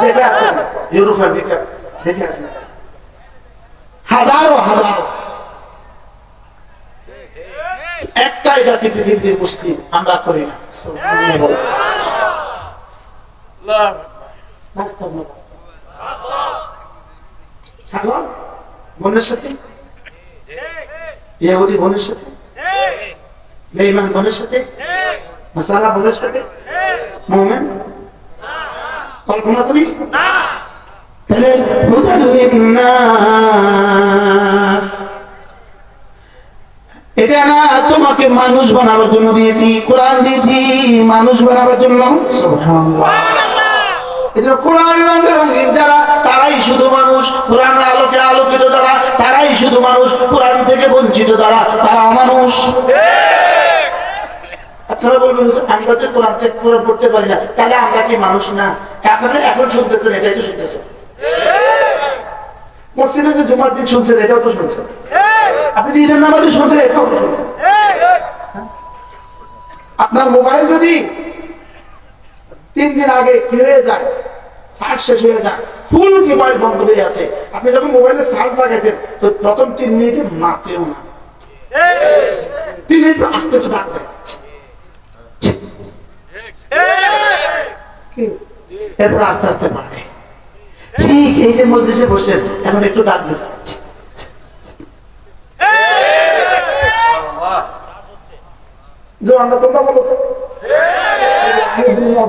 Speaker 1: দেখে আছেন ইউরোপ আমেরিকা, দেখে আছেন হাজারো হাজারো। একটাই জাতি পৃথিবীতে মুসলিম, আমরা করি না। ছাগল বোনের সাথে, ইহুদি বোনের সাথে, বেঈমান বোনের সাথে, নাসারা বোনের সাথে, মুমিন কল্পনা করি না। তাহলে হুদাল লিন্নাস, এটা না তোমাকে মানুষ বানাবার জন্য দিয়েছি, কোরআন দিয়েছি মানুষ বানাবার জন্য। সুবহানাল্লাহ। এটা কোরআন রঙে রঙিন যারা তারাই শুধু মানুষ, কোরআনের আলোকে আলোকিত যারা তারাই শুধু মানুষ, কোরআন থেকে বঞ্চিত যারা তারা অমানুষ। আপনারা বলবেন আমরা যে কোরআন থেকে কোরআন পড়তে পারি না, তাহলে আমরা কি মানুষ না? আপনারা এখন শুনতেছেন, এটাই তো শুনতেছেন। মসজিদে যে জুমার দিন শুনছেন, এটাও তো শুনছেন। আপনি যে ঈদের নামাজে শুনছেন, এটাও তো শুনছেন। আপনার মোবাইল যদি 3 দিন আগে কি হয়ে যায়, চার্জ শেষ হয়ে যায়, ফুল মোবাইল বন্ধ হয়ে আছে, আপনি যখন মোবাইলে চার্জ লাগাইছেন তো প্রথম 3 মিনিটে মারতেও না, 3 মিনিট আস্তে তো থাকবে, এরপর আস্তে আস্তে মারবে। ঠিক এই যে মজলিসে বসছেন, এখন একটু দাগ দিয়েছে, জোয়ানরা তোমরা বলো তো,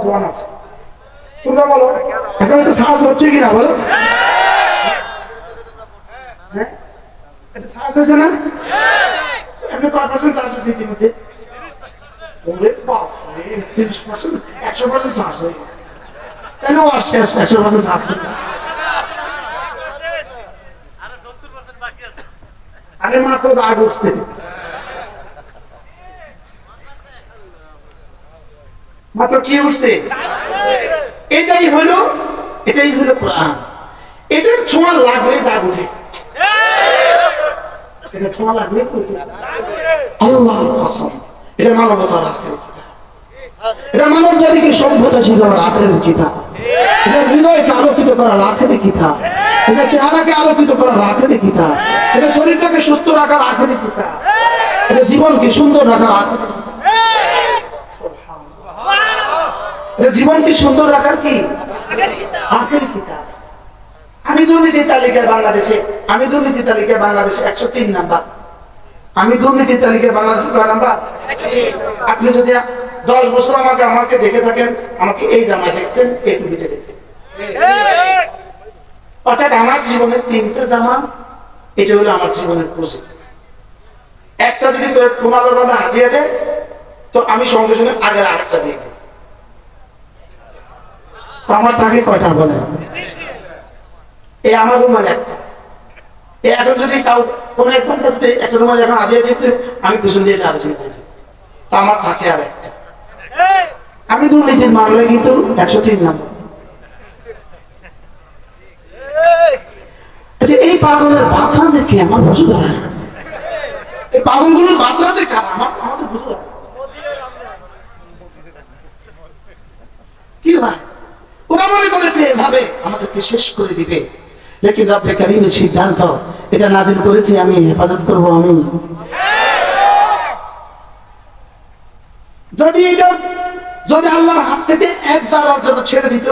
Speaker 1: জোয়ান আছে তোমরা বলো, এখন একটু সাহস হচ্ছে কিনা বলো? হ্যাঁ, এটা সাহস হচ্ছে না? এমনি কয় পার্সেন্ট সাহস হচ্ছে ইতিমধ্যে? 30%, 100% সাহস হয়ে গেছে। তাহলে ও আসছে 100% সাহস হয়ে গেছে। আরে মাত্র দাগ উঠছে। মাত্র কি উঠছে? এটাই হলো কোরআন। এটার ছোঁয়া লাগলে দাগ উঠে, এটা ছোঁয়া লাগলে আল্লাহর কসম, এটা মানবতার আখের কিতাব, এটা মানব জাতিকে সভ্যতা শিখাবার আখের কিতাব, এটা হৃদয়কে আলোকিত করার আখের কিতাব, এটা চেহারাকে আলোকিত করার আখের কিতাব, এটা শরীরটাকে সুস্থ রাখার আখের কিতাব, এটা জীবনকে সুন্দর রাখার আখের কিতাব। জীবনকে সুন্দর রাখার কি আখের কিতাব। আমি দুর্নীতির তালিকায় বাংলাদেশে 103 নাম্বার। আমি দুর্নীতির তালিকায় বাংলাদেশে কয় নাম্বার? আপনি যদি 10 বছর আমাকে দেখে থাকেন, আমাকে এই জামায় দেখছেন, এই টুপিতে দেখছেন, অর্থাৎ আমার জীবনের 3টা জামা, এটা হলো আমার জীবনের প্রজেক্ট। একটা যদি কোন আলোর বাঁধা হাতিয়ে দেয় তো আমি সঙ্গে সঙ্গে আগের আরেকটা দিয়ে দিই। আমার থাকে কয়টা বলে? এই আমার রুমাল একটা। এখন যদি কোন এক বান্দা যদি একটা রুমাল এখন হাতিয়ে দিতে, আমি পিছন দিয়ে আলোচনা করি, তা আমার থাকে আর একটা। আমি দুর্নীতির মামলায় কিন্তু 103 নাম্বার। আচ্ছা, এই পাগলের বাতরা দেখে আমার বুঝতে ধরে না, এই পাগলগুলোর বাতরা দেখে আমাদের বুঝতে ধরে কি ভাই? ওরা মনে করেছে এভাবে আমাদেরকে শেষ করে দিবে, লেকিন রব্বে কারীমের সিদ্ধান্ত, এটা নাজিল করেছি আমি, হেফাজত করব আমি। যদি এটা যদি আল্লাহর হাত থেকে এক জারার জন্য ছেড়ে দিত,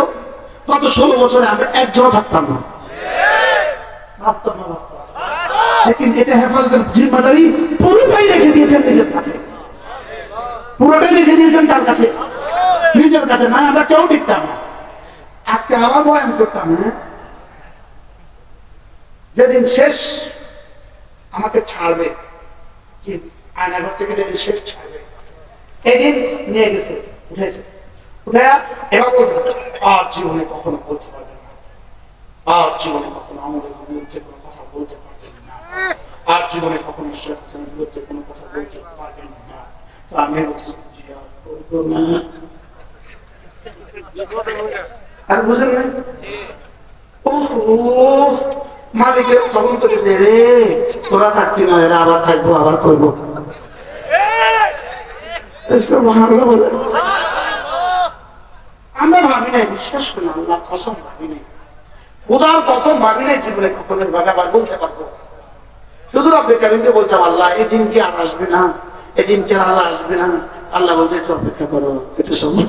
Speaker 1: গত 16 বছরে আমরা একজনও থাকতাম না। লেকিন এটা হেফাজতের জিম্মাদারি পুরোটাই রেখে দিয়েছেন নিজের কাছে, পুরোটাই রেখে দিয়েছেন তার কাছে, নিজের কাছে। না আমরা কেউ টিকতাম না। আজকে আবার বয়ান করতাম, যেদিন শেষ আমাকে ছাড়বে, কি আয়নাঘর থেকে যেদিন শেষ ছাড়বে, এদিন নিয়ে গেছে, উঠেছে, উঠে এবার বলছে আর জীবনে কখনো বলতে পারবেন না, আর জীবনে কখনো আমাদের বিরুদ্ধে কোনো কথা বলতে পারবেন না, আর জীবনে কখনো শেখ হাসিনার বিরুদ্ধে কোনো কথা বলতে পারবেন না। তো আমি বলছি আর বুঝেন না, ও মালিকের তখন তো গেছে, রে তোরা থাকতি না, এরা আবার থাকবো, আবার করবো। আমরা ভাবি নাই, বিশ্বাস করি আল্লাহ কসম ভাবি নাই, উদার কসম ভাবি নাই জীবনে কখনো আবার বলতে পারবো। শুধু রব্বে কারীমকে বলতাম, আল্লাহ এই দিন কি আর আসবে না, এই দিন কি আর আসবে না। আল্লাহ বলতে একটু অপেক্ষা করো, একটু সময়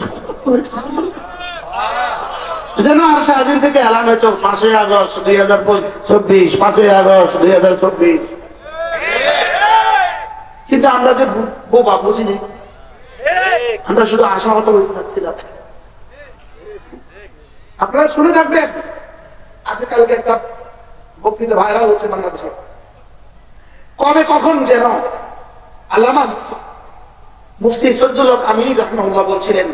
Speaker 1: যেন আর সারাদিন থেকে এলান হয়তো 5ই আগস্ট 2024, 5ই আগস্ট 2024। কিন্তু আমরা যে বোবা বুঝিনি, আমরা শুধু আশাহত হয়ে থাকছিলাম। আপনারা শুনে থাকবেন, আজকালকে একটা বক্তৃতা ভাইরাল হচ্ছে বাংলাদেশে, কবে কখন যেন আল্লামা মুফতি ফজলুল হক আমিনী রাহমাহুল্লাহ বলছিলেন,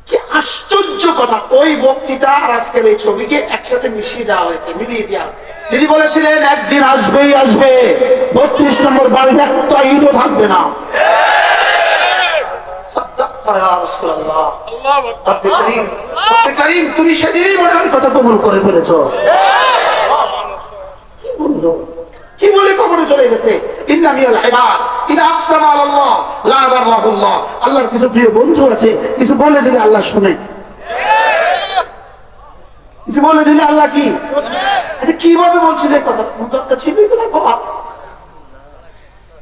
Speaker 1: কি আশ্চর্য কথা, ওই বক্তৃতা আর আজকের এই ছবিকে একসাথে মিশিয়ে দেওয়া হয়েছে, মিলিয়ে দেওয়া। তিনি বলেছিলেন একদিন আসবেই আসবে 32 নম্বর বাড়িতে একটা ইটও থাকবে না। তুমি সেদিনই মনে হয় কথা কবুল করে ফেলেছ। কি বলে কবরে চলে গেছে, আল্লাহর কিছু প্রিয় বন্ধু আছে, কিছু বলে দিলে আল্লাহ শুনে, কিছু বলে দিলে আল্লাহ কি। আচ্ছা কিভাবে বলছিল কথা,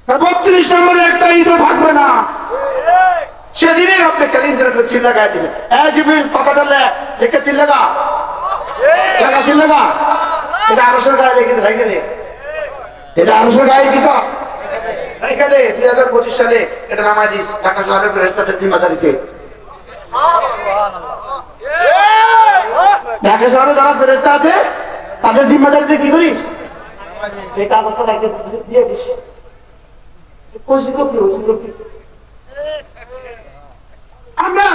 Speaker 1: 32 নম্বরে একটা ইটও থাকবে না। সেদিনই রব্বে কারীম ছিল লাগাই দিলেন, জিবরিল কথাটা লিখে ছিল লাগা, লাগা ছিল লাগা, এটা আরশের গায়ে রেখে দে, এটা আরশের গায়ে কি তো রেখে দে। 2025 সালে এটা নামাজি ঢাকা শহরের ফেরেশতাদের জিম্মাদারিতে, ঢাকা শহরে যারা ফেরেশতা আছে তাদের জিম্মাদারিতে কি করিস, সেই কাগজটা দিয়ে দিস। আমরা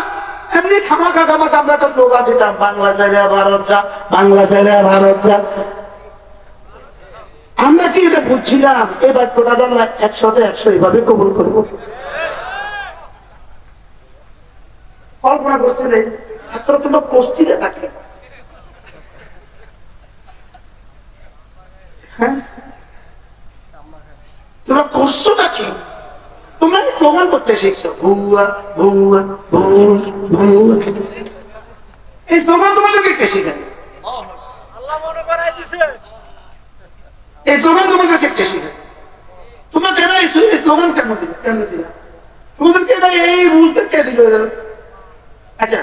Speaker 1: এমনি খামাখা আমরা একটা স্লোগান দিতাম, বাংলা ছেড়ে ভারত যা, বাংলা ছেড়ে ভারত যা। আমরা কি এটা বুঝছিলাম এই বাক্যটা জানলা 100-তে 100 এইভাবে কবুল করবো? কল্পনা করছিলে ছাত্র তোমরা করছিলে তাকে, হ্যাঁ তোমরা করছোটা কি? তোমরা স্লোগান করতে শিখছো, ভুয়া ভুয়া ভুয়া ভুয়া। এই স্লোগান তোমাদেরকে কে শিখায়? এই স্লোগান তোমাদেরকে কে শিখায়? তোমরা কেন এই স্লোগান কেন দিলে, কেন দিলা? তোমাদেরকে এই বুঝতে কে দিল? আচ্ছা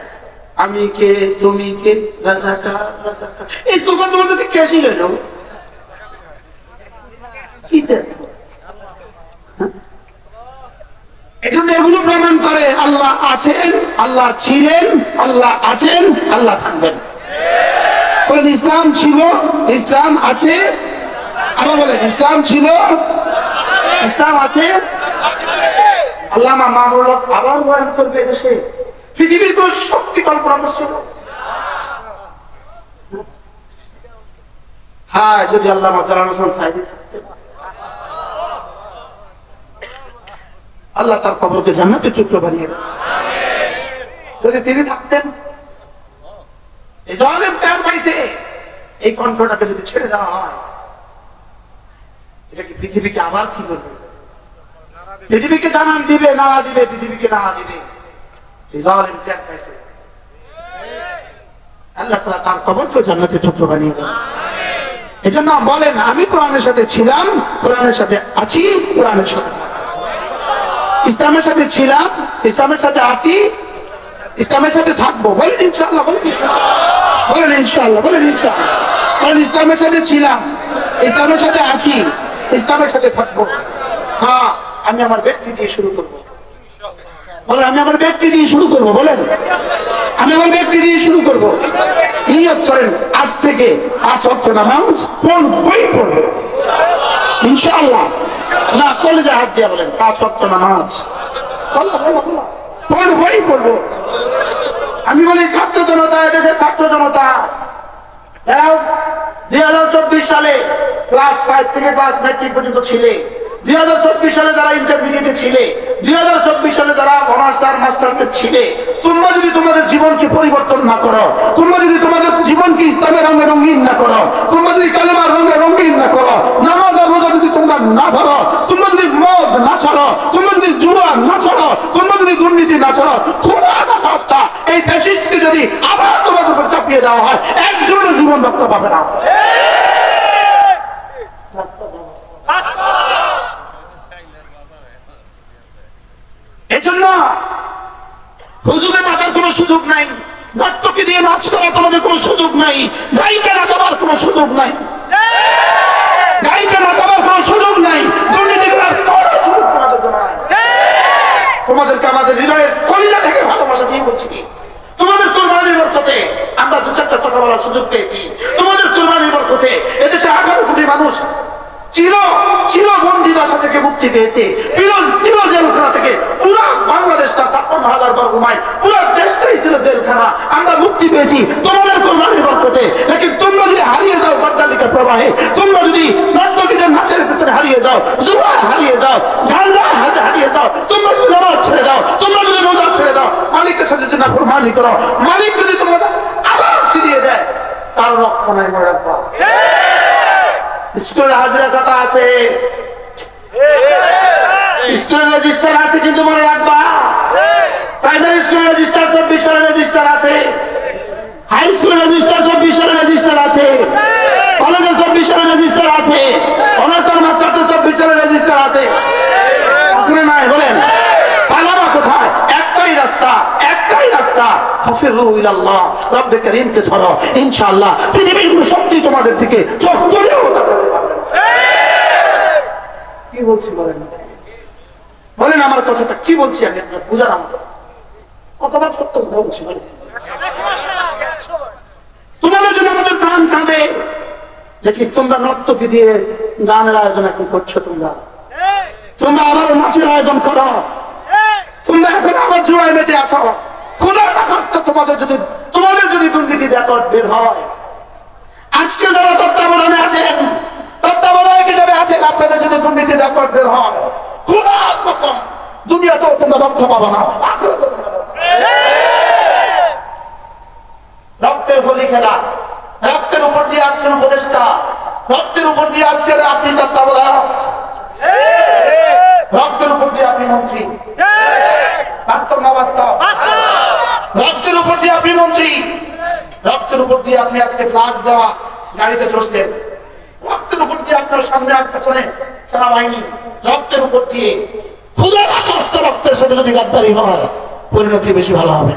Speaker 1: আমি কে, তুমি কে, রাজাকার রাজাকার, এই স্লোগান তোমাদেরকে কে শিখাইল? কি দেখো এজন্য এগুলো প্রমাণ করে আল্লাহ আছেন, আল্লাহ ছিলেন, আল্লাহ আছেন, আল্লাহ থাকবেন। ইসলাম ছিল, ইসলাম আছে, আবার বলেন ইসলাম ছিল, ইসলাম আছে। আল্লামা মামুনুল হক আবার বয়ান করবে দেশে, পৃথিবীর কোন শক্তি কল্পনা করছিল? হ্যাঁ যদি আল্লামা জালাল হোসেন সাঈদী থাকতেন, আল্লাহ তার কবরকে জান্নাতের টুকরো বানিয়ে দেন। যদি তিনি থাকতেন, এই জালেম টাইম পাইছে, এই কণ্ঠটাকে যদি ছেড়ে দেওয়া হয়, এটা কি পৃথিবীকে আবার কি করবে? পৃথিবীকে জানান দিবে, নাড়া দিবে, পৃথিবীকে নাড়া দিবে। এই জালেম টাইম পাইছে, আল্লাহ তাআলা তার কবরকে জান্নাতের টুকরো বানিয়ে দেন। এজন্য বলেন আমি কোরআনের সাথে ছিলাম, কোরআনের সাথে আছি, কোরআনের সাথে ইসলামের সাথে ছিলাম, ইসলামের সাথে আছি, ইসলামের সাথে থাকবো। বলেন ইনশাআল্লাহ, বলেন ইনশাআল্লাহ, বলেন ইনশাআল্লাহ। কারণ ইসলামের সাথে ছিলাম, ইসলামের সাথে আছি, ইসলামের সাথে থাকবো। হ্যাঁ, আমি আমার ব্যক্তি দিয়ে শুরু করবো। বলেন আমি আমার ব্যক্তি দিয়ে শুরু করবো। বলেন আমি আমার ব্যক্তি দিয়ে শুরু করবো। নিয়ত করেন আজ থেকে 5 ওয়াক্ত নামাজ পড়বই পড়বো ইনশাআল্লাহ। না কলেজে হাত দিয়ে বলেন 5 ওয়াক্ত নামাজ পড়বই পড়বো। আমি বলি ছাত্র জনতা, এদেশের ছাত্র জনতা, 2024 সালে ক্লাস 5 থেকে ক্লাস ম্যাট্রিক পর্যন্ত ছিলে, 2024 সালে যারা ইন্টারমিডিয়েটে ছিলে, 2024 সালে যারা অনার্স আর মাস্টার্সে ছিলে, তোমরা যদি তোমাদের জীবনকে পরিবর্তন না করো, তোমরা যদি তোমাদের জীবনকে ইসলামের রঙে রঙিন না করো, তোমরা যদি কালেমার রঙে রঙিন না করো, নামাজ আর রোজা যদি তোমরা না ধরো, তোমরা যদি মদ না ছাড়ো, তোমরা যদি জুয়া না ছাড়ো, তোমরা যদি দুর্নীতি না ছাড়ো, খোদা না খাস্তা এই ফ্যাসিস্টকে যদি আবার তোমাদের উপর চাপিয়ে দেওয়া হয়, একজনের জীবন রক্ষা পাবে না। এজন্য হুজুরে মাথার কোনো সুযোগ নাই, নর্তকী দিয়ে নাচ করার তোমাদের কোনো সুযোগ নাই, গায়িকা নাচাবার কোনো সুযোগ নাই, গায়িকা নাচাবার কোনো সুযোগ নাই, দুর্নীতি করার কোনো সুযোগ তোমাদের জন্য নাই। তোমাদেরকে আমাদের হৃদয়ের কলিজা থেকে ভালোবাসা দিয়ে বলছি, তোমাদের কুরবানির বরকতে আমরা 2-4টা কথা বলার সুযোগ পেয়েছি। তোমাদের কুরবানির বরকতে এদেশে 18 কোটি মানুষ চির বন্দী দশা থেকে মুক্তি পেয়েছে, চির জেলখানা থেকে। পুরো বাংলাদেশটা 56,000 বর্গ মাইল, পুরো দেশটাই ছিল জেলখানা, আমরা মুক্তি পেয়েছি তোমাদের কুরবানির বরকতে। লেকিন তোমরা যদি হারিয়ে যাও গর্দালিকা প্রবাহে, তোমরা যদি নর্তকীদের নাচের ভিতরে হারিয়ে যাও, জুয়া হারিয়ে যাও, গাঁজা হারিয়ে যাও, তোমরা যদি নামাজ ছেড়ে দাও, তোমরা যদি রোজা ছেড়ে দাও, মালিকের সাথে যদি নাফরমানি করো, মালিক যদি তোমাদের আবার ফিরিয়ে দেয়, তার রক্ষা নাই। মনে রাখবা স্কুলের হাজিরা কথা আছে, স্কুলের রেজিস্টার আছে, কিন্তু মনে রাখবা প্রাইমারি স্কুলের রেজিস্টার 24 সালের রেজিস্টার আছে, হাই স্কুলের রেজিস্টার 24 সালের রেজিস্টার আছে, কলেজের 24 সালের রেজিস্টার আছে, অনার্স আর মাস্টার্সের 24 সালের রেজিস্টার আছে। আসলে নাই বলেন পালাবা কোথায়? একটাই রাস্তা, একটাই রাস্তা, ফাফিরু ইলাল্লাহ, রব্বে কারীমকে ধরো। ইনশাআল্লাহ পৃথিবীর কোনো শক্তি তোমাদের থেকে চোখ তুলেও তাকাতে পারবে না। কি বলছি বলেন, বলেন আমার কথাটা কি বলছি আমি, আপনারা বুঝান আমার কতটা সত্য কথা বলছি বলেন। তোমাদের জন্য আমাদের প্রাণ কাঁদে, দেখি তোমরা নর্তকী দিয়ে গানের আয়োজন এখন করছো, তোমরা আবারও নাচের আয়োজন করো, তোমরা এখন আবার জুয়ায় মেতে আছো। খোদার রাস্তা তোমাদের যদি দুর্নীতি রেকর্ড বের হয়, আজকে যারা তত্ত্বাবধানে আছেন, তত্ত্বাবধায়ক হিসেবে আছেন, আপনাদের যদি দুর্নীতি রেকর্ড বের হয়, খোদার কসম দুনিয়াতেও তোমরা রক্ষা পাবে না, রক্তের হোলি খেলা, রক্তের উপর দিয়ে আছেন উপদেষ্টা, রক্তের উপর দিয়ে আজকে আপনি তত্ত্বাবধায়ক, রক্তের উপর দিয়ে আপনি মন্ত্রী, বাস্তব না বাস্তব? রক্তের উপর দিয়ে আপনি মন্ত্রী, রক্তের উপর দিয়ে আপনি আজকে ফ্ল্যাগ দেওয়া গাড়িতে চড়ছেন, রক্তের উপর দিয়ে আপনার সামনে আর পেছনে সেনাবাহিনী, রক্তের উপর দিয়ে খুদার আকাস্ত রক্তের সাথে যদি গাদ্দারি হয়, পরিণতি বেশি ভালো হবে।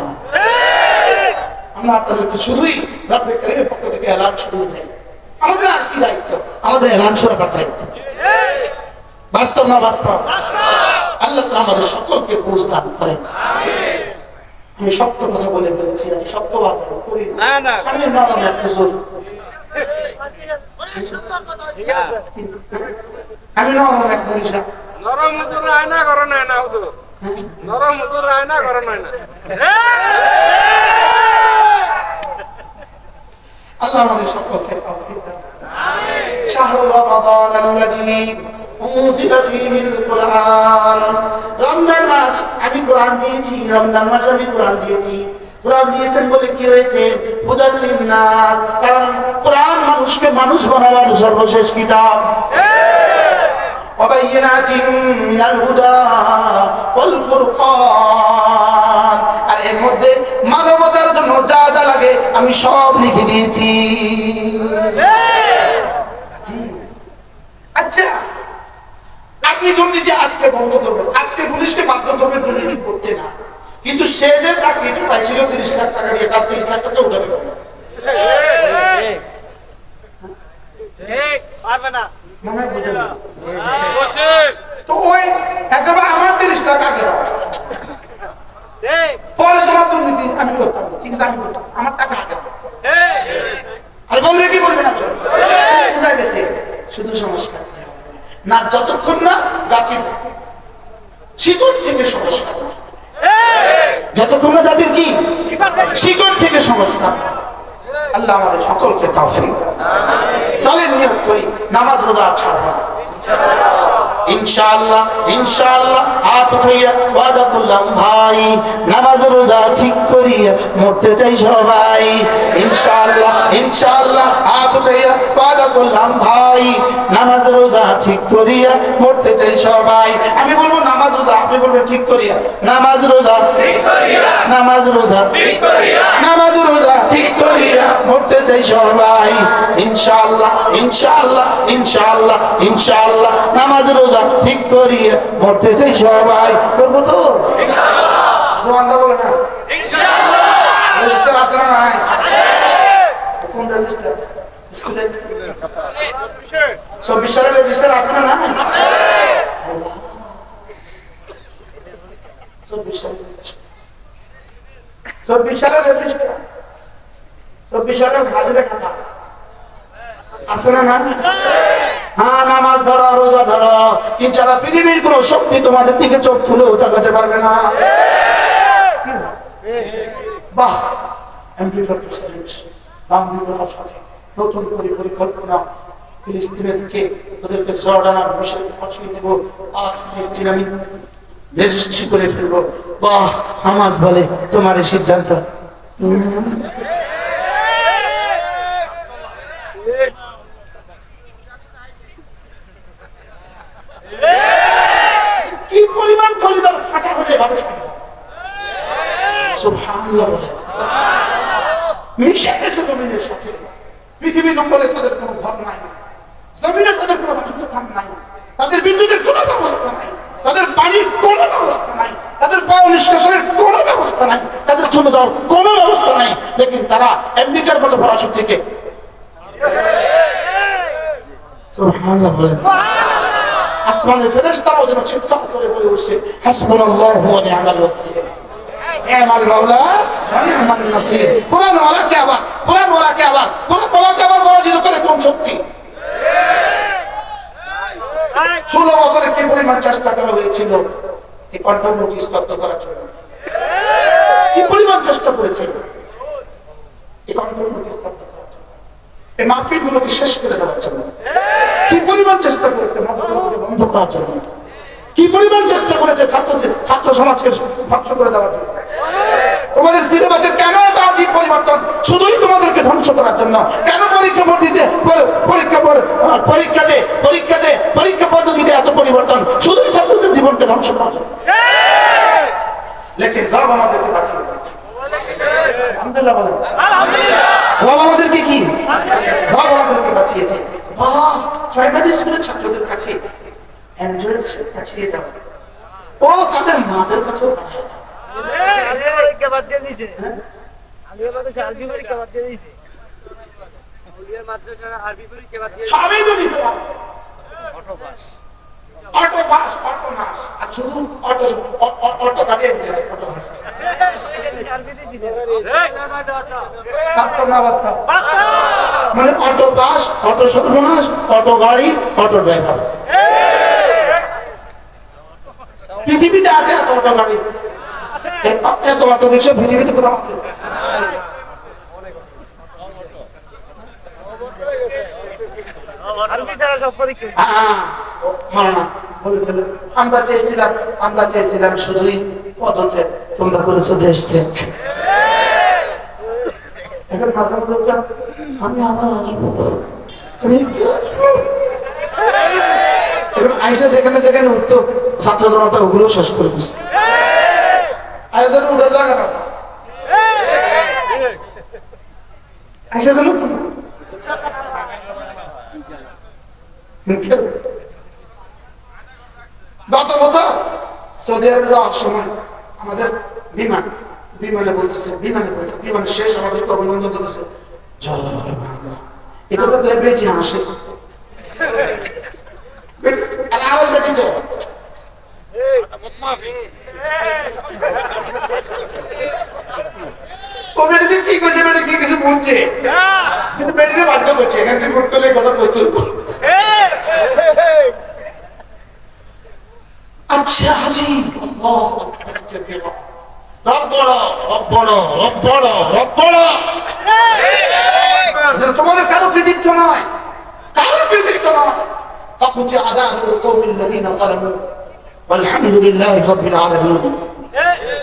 Speaker 1: আমরা আপনাদেরকে শুধুই রব্বে কারীমের পক্ষ থেকে এলান শুনিয়ে যাই, আমাদের আর কি দায়িত্ব? আমাদের এলান শোনাবার দায়িত্ব। বাস্তব না বাস্তব? আল্লাহ তাআলা আমাদের সকলকে বুঝ দান করেন। আমি সত্য কথা বলে ফেলেছি, আমি সত্যবাদ করি না, আমি নরম এক হুজুর, আমি নরম এক মনীষা।
Speaker 2: নরম হুজুর আয়না করো না, না হুজুর নরম হুজুর আয়না করো না।
Speaker 1: আল্লাহ আমাদের সকলকে তৌফিক দান। শাহরু রমাদান আল্লাযী উনজিলা ফীহিল কুরআন, রমজান মাস আমি কোরআন দিয়েছি, রমজান মাস আমি কোরআন দিয়েছি। কোরআন দিয়েছেন বলে কি হয়েছে? হুদাল লিন্নাস, কারণ কোরআন মানুষকে মানুষ বানাবার সর্বশেষ কিতাব। ওয়াবাইয়িনাতিন মিনাল হুদা ওয়াল ফুরকান, আর এর মধ্যে মানবতার জন্য যা যা লাগে আমি সব লিখে দিয়েছি। আচ্ছা আপনি দুর্নীতি আজকে বন্ধ করবেন, আজকে পুলিশকে বাধ্য করবেন দুর্নীতি করতে না, কিন্তু সে যে চাকরিটা পাইছিল 30 লাখ টাকা দিয়ে, তার 30 লাখ টাকা উঠাবে মনে বুঝে না। তো ওই একেবারে আমার 30 লাখ আগে দাও, পরে তোমার দুর্নীতি আমি করতাম, ঠিক আছে আমি করতাম, আমার টাকা আগে দাও। আর বলবে কি বলবে না, বুঝা গেছে। শুধু সংস্কার না, যতক্ষণ না জাতির শিকড় থেকে সংস্কার, যতক্ষণ না জাতির কি শিকড় থেকে সংস্কার। আল্লাহ আমাদের সকলকে তৌফিক। চলেন নিয়োগ করি, নামাজ রোজা ছাড়ব না ইনশাআল্লাহ। ইনশাআল্লাহ হাত উঠাইয়া ওয়াদা করলাম ভাই, নামাজ রোজা ঠিক করিয়া মরতে চাই সবাই। ইনশাআল্লাহ ইনশাআল্লাহ হাত উঠাইয়া ওয়াদা করলাম ভাই, নামাজ রোজা ঠিক করিয়া মরতে চাই সবাই। আমি বলবো নামাজ রোজা, আপনি বলবেন ঠিক করিয়া। নামাজ রোজা ঠিক করিয়া, নামাজ রোজা ঠিক করিয়া, নামাজ রোজা ঠিক করিয়া মরতে চাই সবাই। ইনশাআল্লাহ ইনশাআল্লাহ ইনশাআল্লাহ ইনশাআল্লাহ নামাজ রোজা ঠিক করিয়া মরতে চাই সবাই। করবো তো ইনশাআল্লাহ, সুবহানাল্লাহ বলে না ইনশাআল্লাহ। রেজিস্টার আছে না নাই? আছে। কোন রেজিস্টার? স্কুলের 24 সালের রেজিস্টার আছে না? আছে। 24 সালের রেজিস্টার, 24 সালের হাজিরা খাতা আছে না? হ্যাঁ, নামাজ ধরো, রোজা ধরো, ইনশাআল্লাহ পৃথিবীর কোন শক্তি তোমাদের দিকে চোখ তুলেও তাকাতে পারবে না। বাহ, আমেরিকার প্রেসিডেন্ট বাংলাদেশের সাথে নতুন করে পরিকল্পনা, ফিলিস্তিনের দিকে ওদেরকে জর্ডানের মিশন পাঠিয়ে দেব, আর ফিলিস্তিন আমি রেজিস্ট্রি করে ফেলবো। বাহ, হামাস বলে তোমার এই সিদ্ধান্ত। কি পরিমাণ কলিজার ফাটা হলে ভাবে সুবহানাল্লাহ, মিশে গেছে জমিনের সাথে। পৃথিবীর উপরে তাদের কোনো ঘর নাই, জমিনে তাদের কোনো বাসস্থান নাই, তাদের বিদ্যুতের কোনো ব্যবস্থা নাই, তাদের পানির কোনো ব্যবস্থা নাই, তাদের পাও নিষ্কাশনের কোনো ব্যবস্থা নাই, তাদের থমে যাওয়ার কোনো ব্যবস্থা নাই। লেকিন তারা আমেরিকার মতো পরাশক্তিকে সুবহানাল্লাহ বলেন। আসমানের ফেরেশতারাও যেন চিৎকার করে বলে উঠছে হাসবুনাল্লাহু ওয়া নি'মাল ওয়াকিল, নি'মাল মাওলা ওয়া নি'মান নাসির। কোরআন ওয়ালাকে আবার পরাজিত করে কোন শক্তি? 16 বছরে কি পরিমাণ চেষ্টা করা হয়েছিল এই কণ্ঠমুখী স্তব্ধ করার জন্য, কি পরিমাণ চেষ্টা করেছে এই কণ্ঠমুখী স্তব্ধ করার জন্য, এই মাহফিলগুলোকে শেষ করে দেওয়ার জন্য, কি পরিমাণ চেষ্টা করেছে বন্ধ করার জন্য, কি পরিমাণ চেষ্টা করেছে ছাত্র সমাজকে ধ্বংস করে দেওয়ার জন্য। তোমাদের সিলেবাসের কেন এত আজীব পরিবর্তন? শুধুই তোমাদেরকে ধ্বংস করার জন্য। কেন পরীক্ষা পদ্ধতিতে এত পরিবর্তন? শুধুই ছাত্রদের জীবনকে ধ্বংস করার জন্য। লেকিন রব আমাদেরকে বাঁচিয়ে দিয়েছে, আলহামদুলিল্লাহ বলেন। রব আমাদেরকে কি? রব আমাদেরকে বাঁচিয়েছে। বাহ, প্রাইমারি স্কুলের ছাত্রদের কাছে অ্যান্ড্রয়েড সেট পাঠিয়ে দাও, ও তাদের মাদের কাছেও পাঠায় দাও। মানে অটো বাস, অটো সর্বনাশ, অটো গাড়ি, অটো ড্রাইভার। পৃথিবীতে আছে এত অটো গাড়ি, এত অটো রিক্সা পৃথিবীতে কোথাও আছে? আমরা চেয়েছিলাম শুধুই পদত্যাগ, তোমরা করেছো দেশ ত্যাগ। আমি আবার আসবো, আইসা যেখানে যেখানে উঠতো ছাত্র জনতা ওগুলো শেষ করে দিচ্ছে। আইসা উঠে যাবে না, আইসা যেন সৌদি আরবে যাওয়ার সময় আমাদের বিমানে শেষ আমাদেরকে অভিনন্দন করেছে, জয় বাংলা। এটা তো বেটি হাসে, আর বেটি তো ও বেটিতে কি করছে, বেটি কি কিছু বলছে, কিন্তু বেটিতে বাধ্য করছে এখান থেকে করতে কথা প্রচুর। আচ্ছা হাজি, তোমাদের কারো কৃতিত্ব নয়, কারো কৃতিত্ব নয়।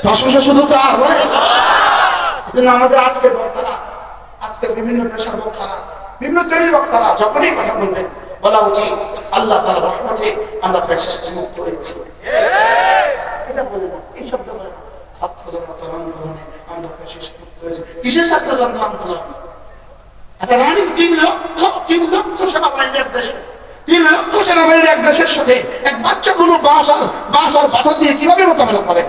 Speaker 1: প্রশংসা শুধু কার? আমাদের আজকের বক্তারা, আজকের বিভিন্ন পেশার বক্তারা, বিভিন্ন শ্রেণীর বক্তারা যখনই কথা বলবেন বলা উচিত আল্লাহ তাআলার রহমতে আমরা ফ্যাসিস্ট মুক্ত হয়েছি। এটা বলে না, এই শব্দ বলে না। ছাত্র জনতার আন্দোলনে আমরা ফ্যাসিস্ট মুক্ত হয়েছি। কিসের ছাত্র জনতার আন্দোলন? একটা রানী 3 লক্ষ সেনাবাহিনী এক দেশে, 3 লক্ষ সেনাবাহিনী এক দেশের সাথে এক বাচ্চাগুলো বাঁশ আর পাথর দিয়ে কিভাবে মোকাবেলা করে?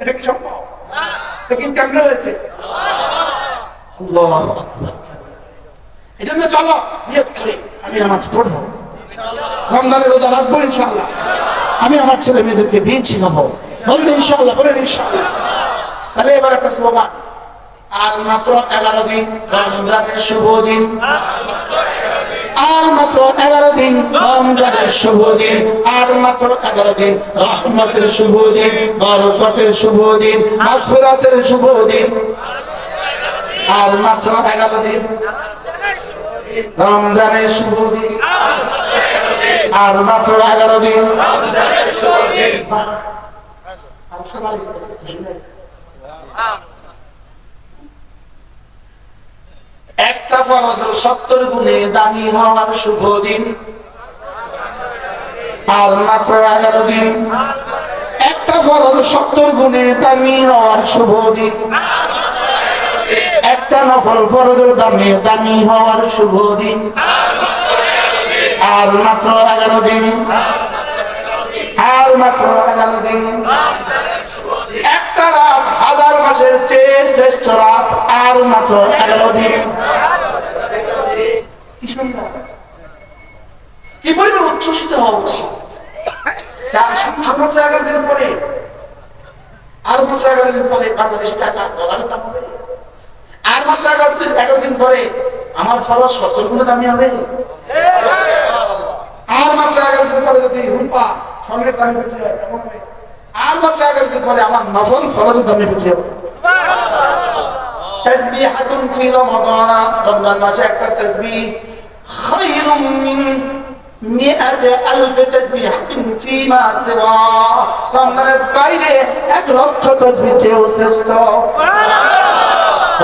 Speaker 1: এটা কি সম্ভব? এটা কি কেমন হয়েছে? আল্লাহু আকবার। এজন্য চলো নিয়ত করি, আমি নামাজ পড়বো, রমজানের রোজা রাখবো ইনশাআল্লাহ, আমি আমার ছেলে মেয়েদেরকে দিন শিখাবো, বলতে ইনশাআল্লাহ, বলেন ইনশাআল্লাহ। তাহলে এবার একটা স্লোগান, আর মাত্র 11 দিন রমজানের শুভ দিন, আর মাত্র 11 দিন রমজানের শুভ দিন, আর মাত্র 11 দিন রহমতের শুভ দিন, বরকতের শুভ দিন, মাগফিরাতের শুভ দিন, আর মাত্র 11 দিন রমজানের শুভ দিন, আর মাত্র 11 দিন রমজানের শুভ দিন। একটা ফরজ 70 গুণে দামি হওয়ার শুভ দিন, আর মাত্র 11 দিন। একটা ফরজ 70 গুণে দামি হওয়ার শুভ দিন, একটা নফল ফরজের দামে দামি হওয়ার শুভ দিন, আর মাত্র 11 দিন, আর মাত্র 11 দিন। একটা রাত 1000 মাসের চেয়ে শ্রেষ্ঠ রাত, আর মাত্র 11 দিন। কি পরিমাণ উচ্ছ্বসিত হওয়া উচিত! আর মাত্র 11 দিন পরে, আর মাত্র 11 দিন পরে বাংলাদেশি টাকা ডলারের দাম হবে, আর মাত্র 11 দিন পরে আমার ফরজ 70 গুণে দামি হবে, আর মাত্র 11 দিন পরে যদি রূপা স্বর্ণের দামে বিক্রি হয় কেমন হবে, আর মাত্র 11 দিন পরে আমার নফল ফরজের দামে বিক্রি হবে। তাসবিহাতুন ফি রমাদান, রমজান মাসে একটা তাসবিহ খায়রুম মিন 100,000 তাসবিহাতিন ফিমা সিওয়া, রমজানের বাইরে 1 লক্ষ তাসবিহ চেয়েও শ্রেষ্ঠ।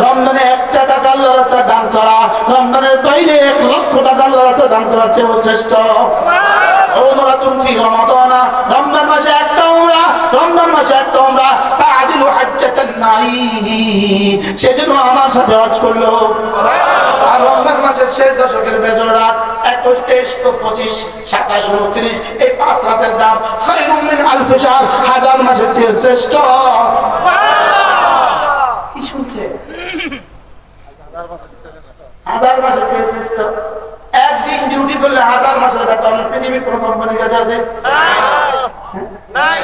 Speaker 1: রমজানে 1 টাকা আল্লাহর রাস্তায় দান করা, রমজানের বাইরে 1 লক্ষ টাকা আল্লাহর রাস্তায় দান করার চেয়েও শ্রেষ্ঠ। উমরাতুন ফি রমাদান, রমজান মাসে একটা উমরা, রমজান মাসে একটা উমরা তাআদিলু হাজ্জাতান মাই, সেজন্য আমার সাথে হজ করলো। আর রমজান মাসের শেষ দশকের বেজর রাত 21, 23, 25, 27, 29 এই 5 রাতের দাম খায়রুম মিন আলফি শাহর, 1000 মাসের চেয়ে শ্রেষ্ঠ। কি শুনছে? 1000 মাসের চেয়ে শ্রেষ্ঠ। একদিন ডিউটি করলে 1000 মাসের বেতন পৃথিবীর কোন কোম্পানি কাছে আছে? নাই।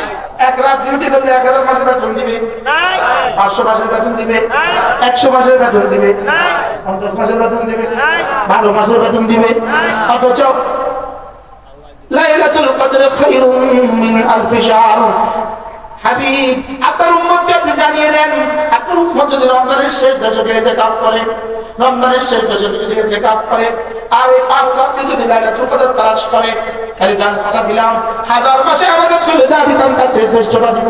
Speaker 1: 1 রাত ডিউটি করলে 1000 মাসের বেতন দিবে? নাই। 500 মাসের বেতন দিবে? নাই। 100 মাসের বেতন দিবে? নাই। 50 মাসের বেতন দিবে? নাই। 12 মাসের বেতন দিবে? নাই। অথচ লাইলাতুল কদর খায়রুম মিন আলফি শাহর। হাবিব, আপনার উম্মতকে আপনি জানিয়ে দেন, আপনার উম্মত যদি রমজানের শেষ দশকে ইতিকাফ করে, রমজানের শেষ দশকে যদি ইতিকাফ করে, আর এই 5 রাতে যদি লাইলাতুল কদর তালাশ করে, তাহলে জান কথা দিলাম 1000 মাসে আমাদের খুলে যা দিতাম তার চেয়ে শ্রেষ্ঠটা দিব।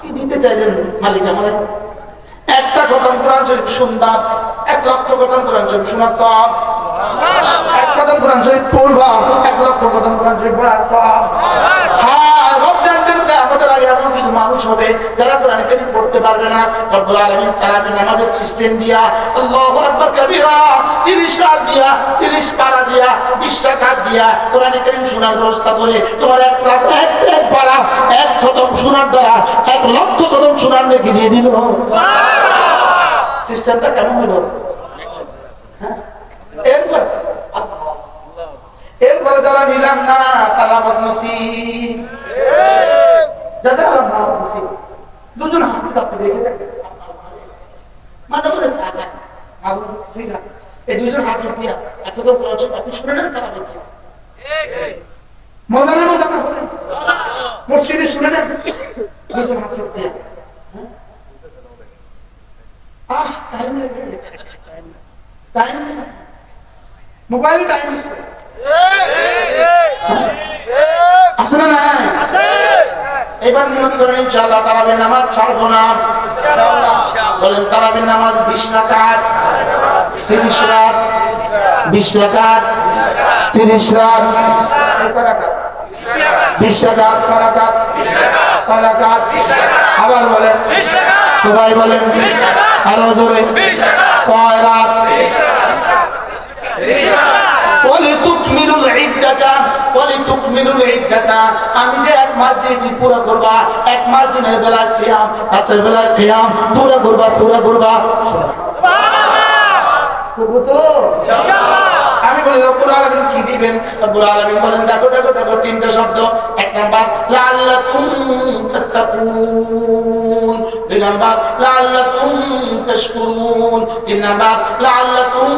Speaker 1: কি দিতে চাইলেন মালিক আমাদের? একটা খতম কোরআন শরীফ শুনবা, 1 লক্ষ খতম কোরআন শরীফ শোনার সওয়াব। 1 খতম কোরআন শরীফ পড়বা, 1 লক্ষ খতম কোরআন শরীফ পড়ার সওয়াব। হ্যাঁ, রমজান দিন আমাদের আগে এমন কিছু মানুষ হবে যারা কোরআন কারীম পড়তে পারবে না। রব্বুল আলামিন তারাবির নামাজের সিস্টেম দিয়া আল্লাহু আকবার কবীরা 30 রাত দিয়া 30 পারা দিয়া 20 রাকাত দিয়া কোরআন কারীম শোনার ব্যবস্থা করে তোমার 1 লাখ এক পারা 1 খতম শোনার দ্বারা 1 লক্ষ খতম শোনার নেকি দিয়ে দিল। সিস্টেমটা কেমন হলো? এরপরে যারা নিলাম না তারা বদনসিব, যাদের বদনসিব। দুজন হাত আপনি দেখে দেখেন, মাঝে মাঝে এই দুজন হাত দিয়া একদম আপনি শুনে নেন তারা বেঁচে মজা না মজা না বলেন মসজিদে শুনে নেন দুজন হাত দিয়া। টাইম লাগে, টাইম মোবাইল টাইম আছে না নাই? এবার নিয়ত করেন ইনশাআল্লাহ তারাবির নামাজ ছাড়বো না। বলেন তারাবির নামাজ 20 রাকাত 30 রাত 20 রাকাত 30 রাত 20 রাকাত রাকাত আবার বলেন সবাই বলেন আরো জোরে কয় রাত? আমি যে 1 মাস দিয়েছি পুরো করবা, 1 মাস দিনের বেলা সিয়াম রাতের বেলা কিয়াম পুরো করবা করবো তো। আমি বলি রব্বুল আলামিন কি দিবেন? রব্বুল আলামিন বলেন দেখো 3টা শব্দ। 1 নাম্বার লাআল্লাকুম তাত্তাকুন, 2 নাম্বার লাআল্লাকুম তাশকুরুন, 3 নাম্বার লাআল্লাকুম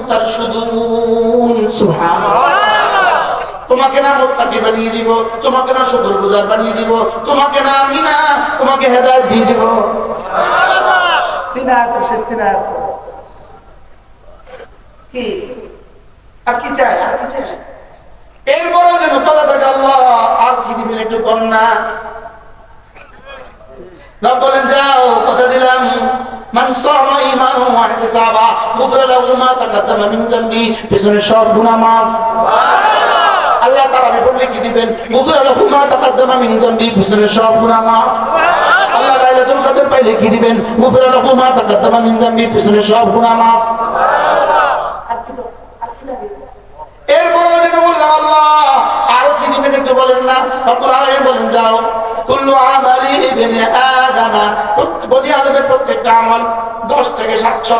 Speaker 1: তারশুদুন। সুবহানাল্লাহ। তোমাকে না মুত্তাকি বানিয়ে দিব, তোমাকে না শুকরগুজার বানিয়ে দিব, তোমাকে না আমি না তোমাকে হেদায়েত দিয়ে দিব। সুবহানাল্লাহ। 3 আয়াত শেষ 3 আয়াত কি আর কি চাই? এরপরও যেন তলা থাকে আল্লাহ আর কি দিবেন একটু কম না। রব বলেন যাও কথা দিলাম মান সামা ঈমানাহু ওয়া ইহতিসাবা গুফরা লাহু মা তাকাদ্দামা মিন যামবি, পিছনের সব গুনাহ maaf। সুবহানাল্লাহ। আল্লাহ তাআলা বললে কি দিবেন? গুফরা লাহু মা তাকাদ্দামা মিন যামবি, পিছনের সব গুনাহ maaf। সুবহানাল্লাহ। আল্লাহ লাইলাতুল কদর পাইলে কি দিবেন? গুফরা লাহু মা তাকাদ্দামা মিন যামবি, পিছনের সব গুনাহ maaf। সুবহানাল্লাহ। এরপরও যেটা বললাম আল্লাহ আরো কি দিবেন একটু বলেন না। রব্বুল আলামিন বলেন যাও কুল্লু আমালি ইবনে আদম, বনি আদমের প্রত্যেকটা আমল 10 থেকে 700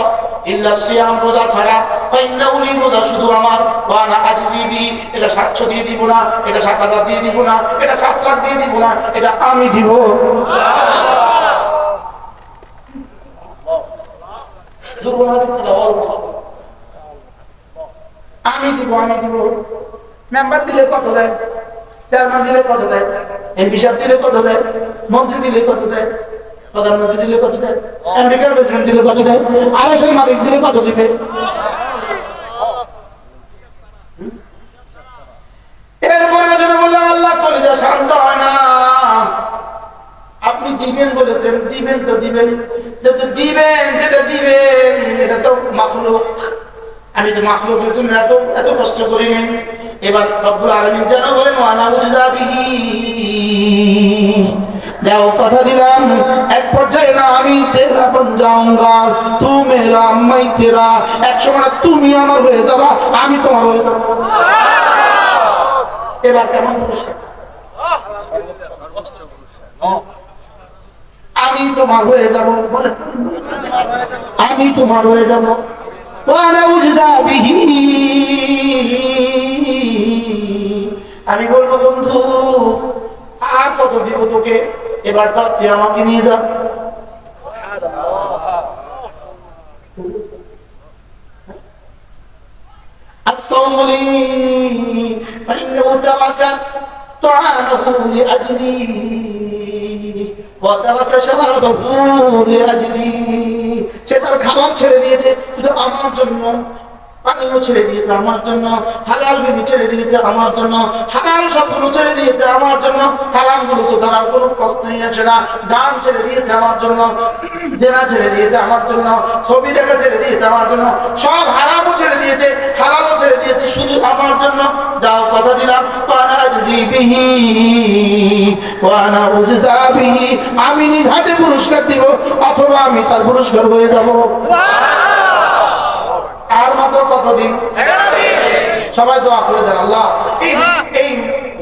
Speaker 1: ইল্লা সিয়াম, রোজা ছাড়া। ফাইন্নাউলি, রোজা শুধু আমার। ওয়া আনা আজিবি, এটা 700 দিয়ে দিব না, এটা 7000 দিয়ে দিব না, এটা 7 লাখ দিয়ে দিব না, এটা আমি দিব। আমি দিব। মেম্বার দিলে কত দেয়? চেয়ারম্যান দিলে কত দেয়? এমপি সাহেব দিলে কত দেয়? মন্ত্রী দিলে কত দেয়? প্রধানমন্ত্রী দিলে কত দেয়? আমেরিকার প্রেসিডেন্ট দিলে কত দেয়? আরশের মালিক দিলে কত দিবে? এরপরে যেন বললাম আল্লাহ কলিজা শান্ত হয় না। আপনি দিবেন বলেছেন, দিবেন তো দিবেন, যেটা দিবেন এটা তো মাখলুক। আমি তো মাখলুকের জন্য এত কষ্ট করি নাই। এবার রব্বুল আলামিন যেন বলেন ওয়ানা উযযাবিহি, যাও কথা দিলাম এক পর্যায়ে না আমি তেরা বন যাऊंगा, তু মেরা मैं तेरा। এক সময় তুমি আমার হয়ে যাবা, আমি তোমার হয়ে যাব। এবার কেমন পুরস্কার? আমি তোমার হয়ে যাব, বলেন আমি তোমার হয়ে যাব। আমি বলবো বন্ধু আর কত দিব তোকে, এবার তো তুই আমাকে নিয়ে যা। সে তার খাবার ছেড়ে দিয়েছে শুধু আমার জন্য। পানিও ছেড়ে দিয়েছে আমার জন্য, হালাল বিধি ছেড়ে দিয়েছে আমার জন্য, হারাম সবগুলো ছেড়ে দিয়েছে আমার জন্য, হারামগুলো তো ধরার কোনো প্রশ্নই আসে না। গান ছেড়ে দিয়েছে আমার জন্য, জেনা ছেড়ে দিয়েছে আমার জন্য, ছবি দেখা ছেড়ে দিয়েছে আমার জন্য, সব হারামও ছেড়ে দিয়েছে, হালালও ছেড়ে দিয়েছে শুধু আমার জন্য। যাও কথা দিলাম, আমি নিজ হাতে পুরস্কার দিব, অথবা আমি তার পুরস্কার হয়ে যাব। আর মাত্র কতদিন? সবাই দোয়া করে দেন, আল্লাহ এই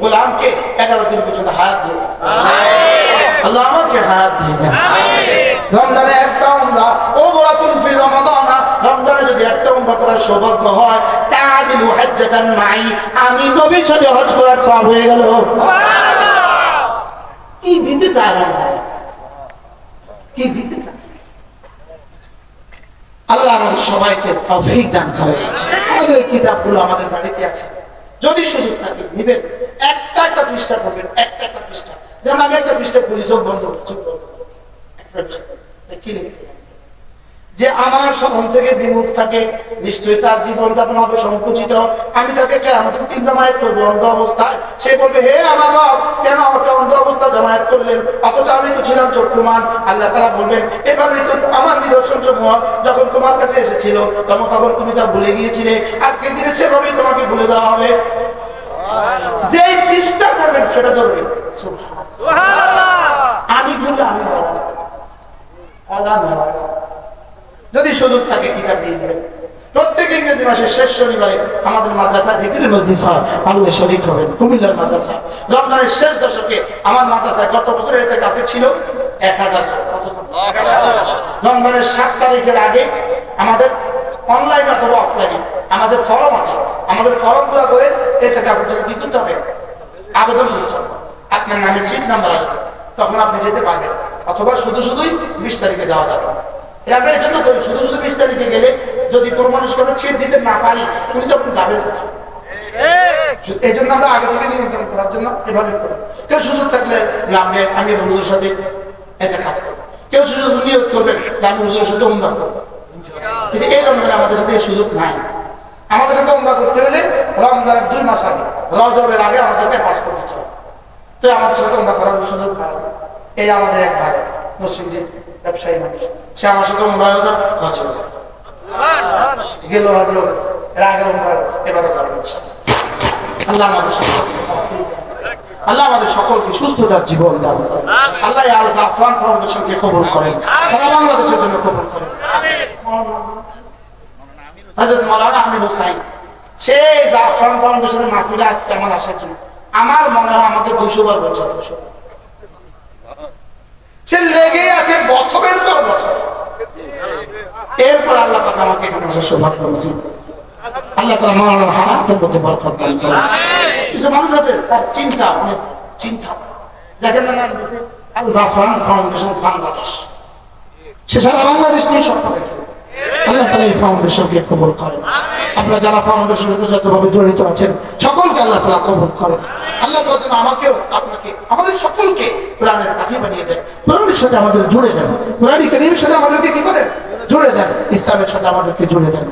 Speaker 1: গোলামকে 11 দিন পর্যন্ত হায়াত দিয়ে আল্লাহ আমাকে হায়াত দিয়ে দেন। রমজানে একটা উমরা ও বরাতুন ফি রমাদান, রমজানে যদি একটা উমরা করার সৌভাগ্য হয়, তাআদিলু হাজ্জাতান মাই, আমি নবীর সাথে হজ করার সওয়াব হয়ে গেল। কি দিতে চায় রমজান, কি দিতে চায়? আল্লাহ আমাদের সবাইকে তৌফিক দান করেন। আমাদের এই কিতাবগুলো আমাদের বাড়িতে আছে, যদি সুযোগ থাকে নিবেন, একটা পৃষ্ঠা পড়বেন, একটা পৃষ্ঠা। যেমন আমি একটা পৃষ্ঠা পড়ি, চোখ বন্ধ কি লিখছি, যে আমার স্মরণ থেকে বিমুখ থাকে নিশ্চয়ই তার জীবন যাপন হবে সংকুচিত। আমি তাকে কিয়ামতের দিন জামায়াত করবো অন্ধ অবস্থায়। সে বলবে, হে আমার রব, কেন আমাকে অন্ধ অবস্থা জামায়াত করলেন, অথচ আমি তো ছিলাম চক্ষুমান। আল্লাহ তাআলা বলবেন, এভাবেই তো আমার নিদর্শন সমূহ যখন তোমার কাছে এসেছিল তখন তুমি তা ভুলে গিয়েছিলে, আজকের দিনে সেভাবেই তোমাকে ভুলে দেওয়া হবে। যে পৃষ্ঠা পড়বেন সেটা ধরবে। আমি ভুললে আমি যদি সুযোগ থাকে কিতাব দিয়ে দেবেন। প্রত্যেক ইংরেজি মাসের শেষ শনিবারে আমাদের মাদ্রাসা জিকিরের মজলিস হয়, আল্লাহ শরীক হবেন। কুমিল্লার মাদ্রাসা রমজানের শেষ দশকে আমার মাদ্রাসায় গত বছর এতে কাছে ছিল 1000। রমজানের 7 তারিখের আগে আমাদের অনলাইনে অথবা অফলাইনে আমাদের ফরম আছে, আমাদের ফরম পুরো করে এতে কাপড় জন্য কি করতে হবে, আবেদন করতে হবে। আপনার নামে সিট নাম্বার আসবে, তখন আপনি যেতে পারবেন, অথবা শুধুই 20 তারিখে যাওয়া যাবে। আমরা এই জন্য করি, শুধু 20 তারিখে গেলে যদি কোনো মানুষকে আমরা ছিট দিতে না পারি, উনি তখন যাবেন। এই জন্য আমরা আগে থেকে নিয়ন্ত্রণ করার জন্য এভাবে করি। কেউ সুযোগ থাকলে আমি হুজুরের সাথে এতে কাজ করবো, কেউ সুযোগ নিয়োগ করবেন যে আমি হুজুরের সাথে উমরা করবো। কিন্তু এই রমজানে আমাদের সাথে এই সুযোগ নাই। আমাদের সাথে উমরা করতে হলে রমজানের 2 মাস আগে, রজবের আগে আমাদেরকে পাসপোর্ট দিতে হবে। তো আমাদের সাথে উমরা করার সুযোগ পাই। এই আমাদের এক ভাই মুসলিম ব্যবসায়ী মানুষ, সে আমার সাথে উমরাও যায়, হজও যায়, গেল হজও গেছে, এর আগে উমরা গেছে, এবারও যাবে ইনশাআল্লাহ। আল্লাহ আমাদের সকলকে সুস্থতার জীবন দান করেন। আল্লাহ আল জাফরান ফাউন্ডেশনকে কবুল করেন, সারা বাংলাদেশের জন্য কবুল করেন। হযরত মাওলানা আমির হোসেন সেই জাফরান ফাউন্ডেশনের মাহফিলে আজকে আমার আসার জন্য আমার মনে হয় আমাকে 200 বার বলছে। সে লেগে আছে বছরের পর বছর। এরপর আল্লাহ পাক আমাকে এখানে আসার সৌভাগ্য নসিব করেছেন। আল্লাহ তাআলা মাওলানার হায়াতের মধ্যে বরকত দান করেন। কিছু মানুষ আছে তার চিন্তা দেখেন না, নাম দিয়েছে আল জাফরান ফাউন্ডেশন বাংলাদেশ, সে সারা বাংলাদেশ নিয়ে স্বপ্ন দেখে। আল্লাহ তাআলা এই ফাউন্ডেশনকে কবুল করেন। আপনারা যারা ফাউন্ডেশনের সাথে যতভাবে জড়িত আছেন সকলকে আল্লাহ তাআলা কবুল করেন। আল্লাহ তাআলা যেন আমাকেও আপনাকে আমাদের সকলকে কোরআনের পাখি বানিয়ে দেন, কোরআনের সাথে আমাদের জুড়ে দেন, কোরআন কারীমের সাথে আমাদেরকে কি করেন, জুড়ে দেন, ইসলামের সাথে আমাদেরকে জুড়ে দেন।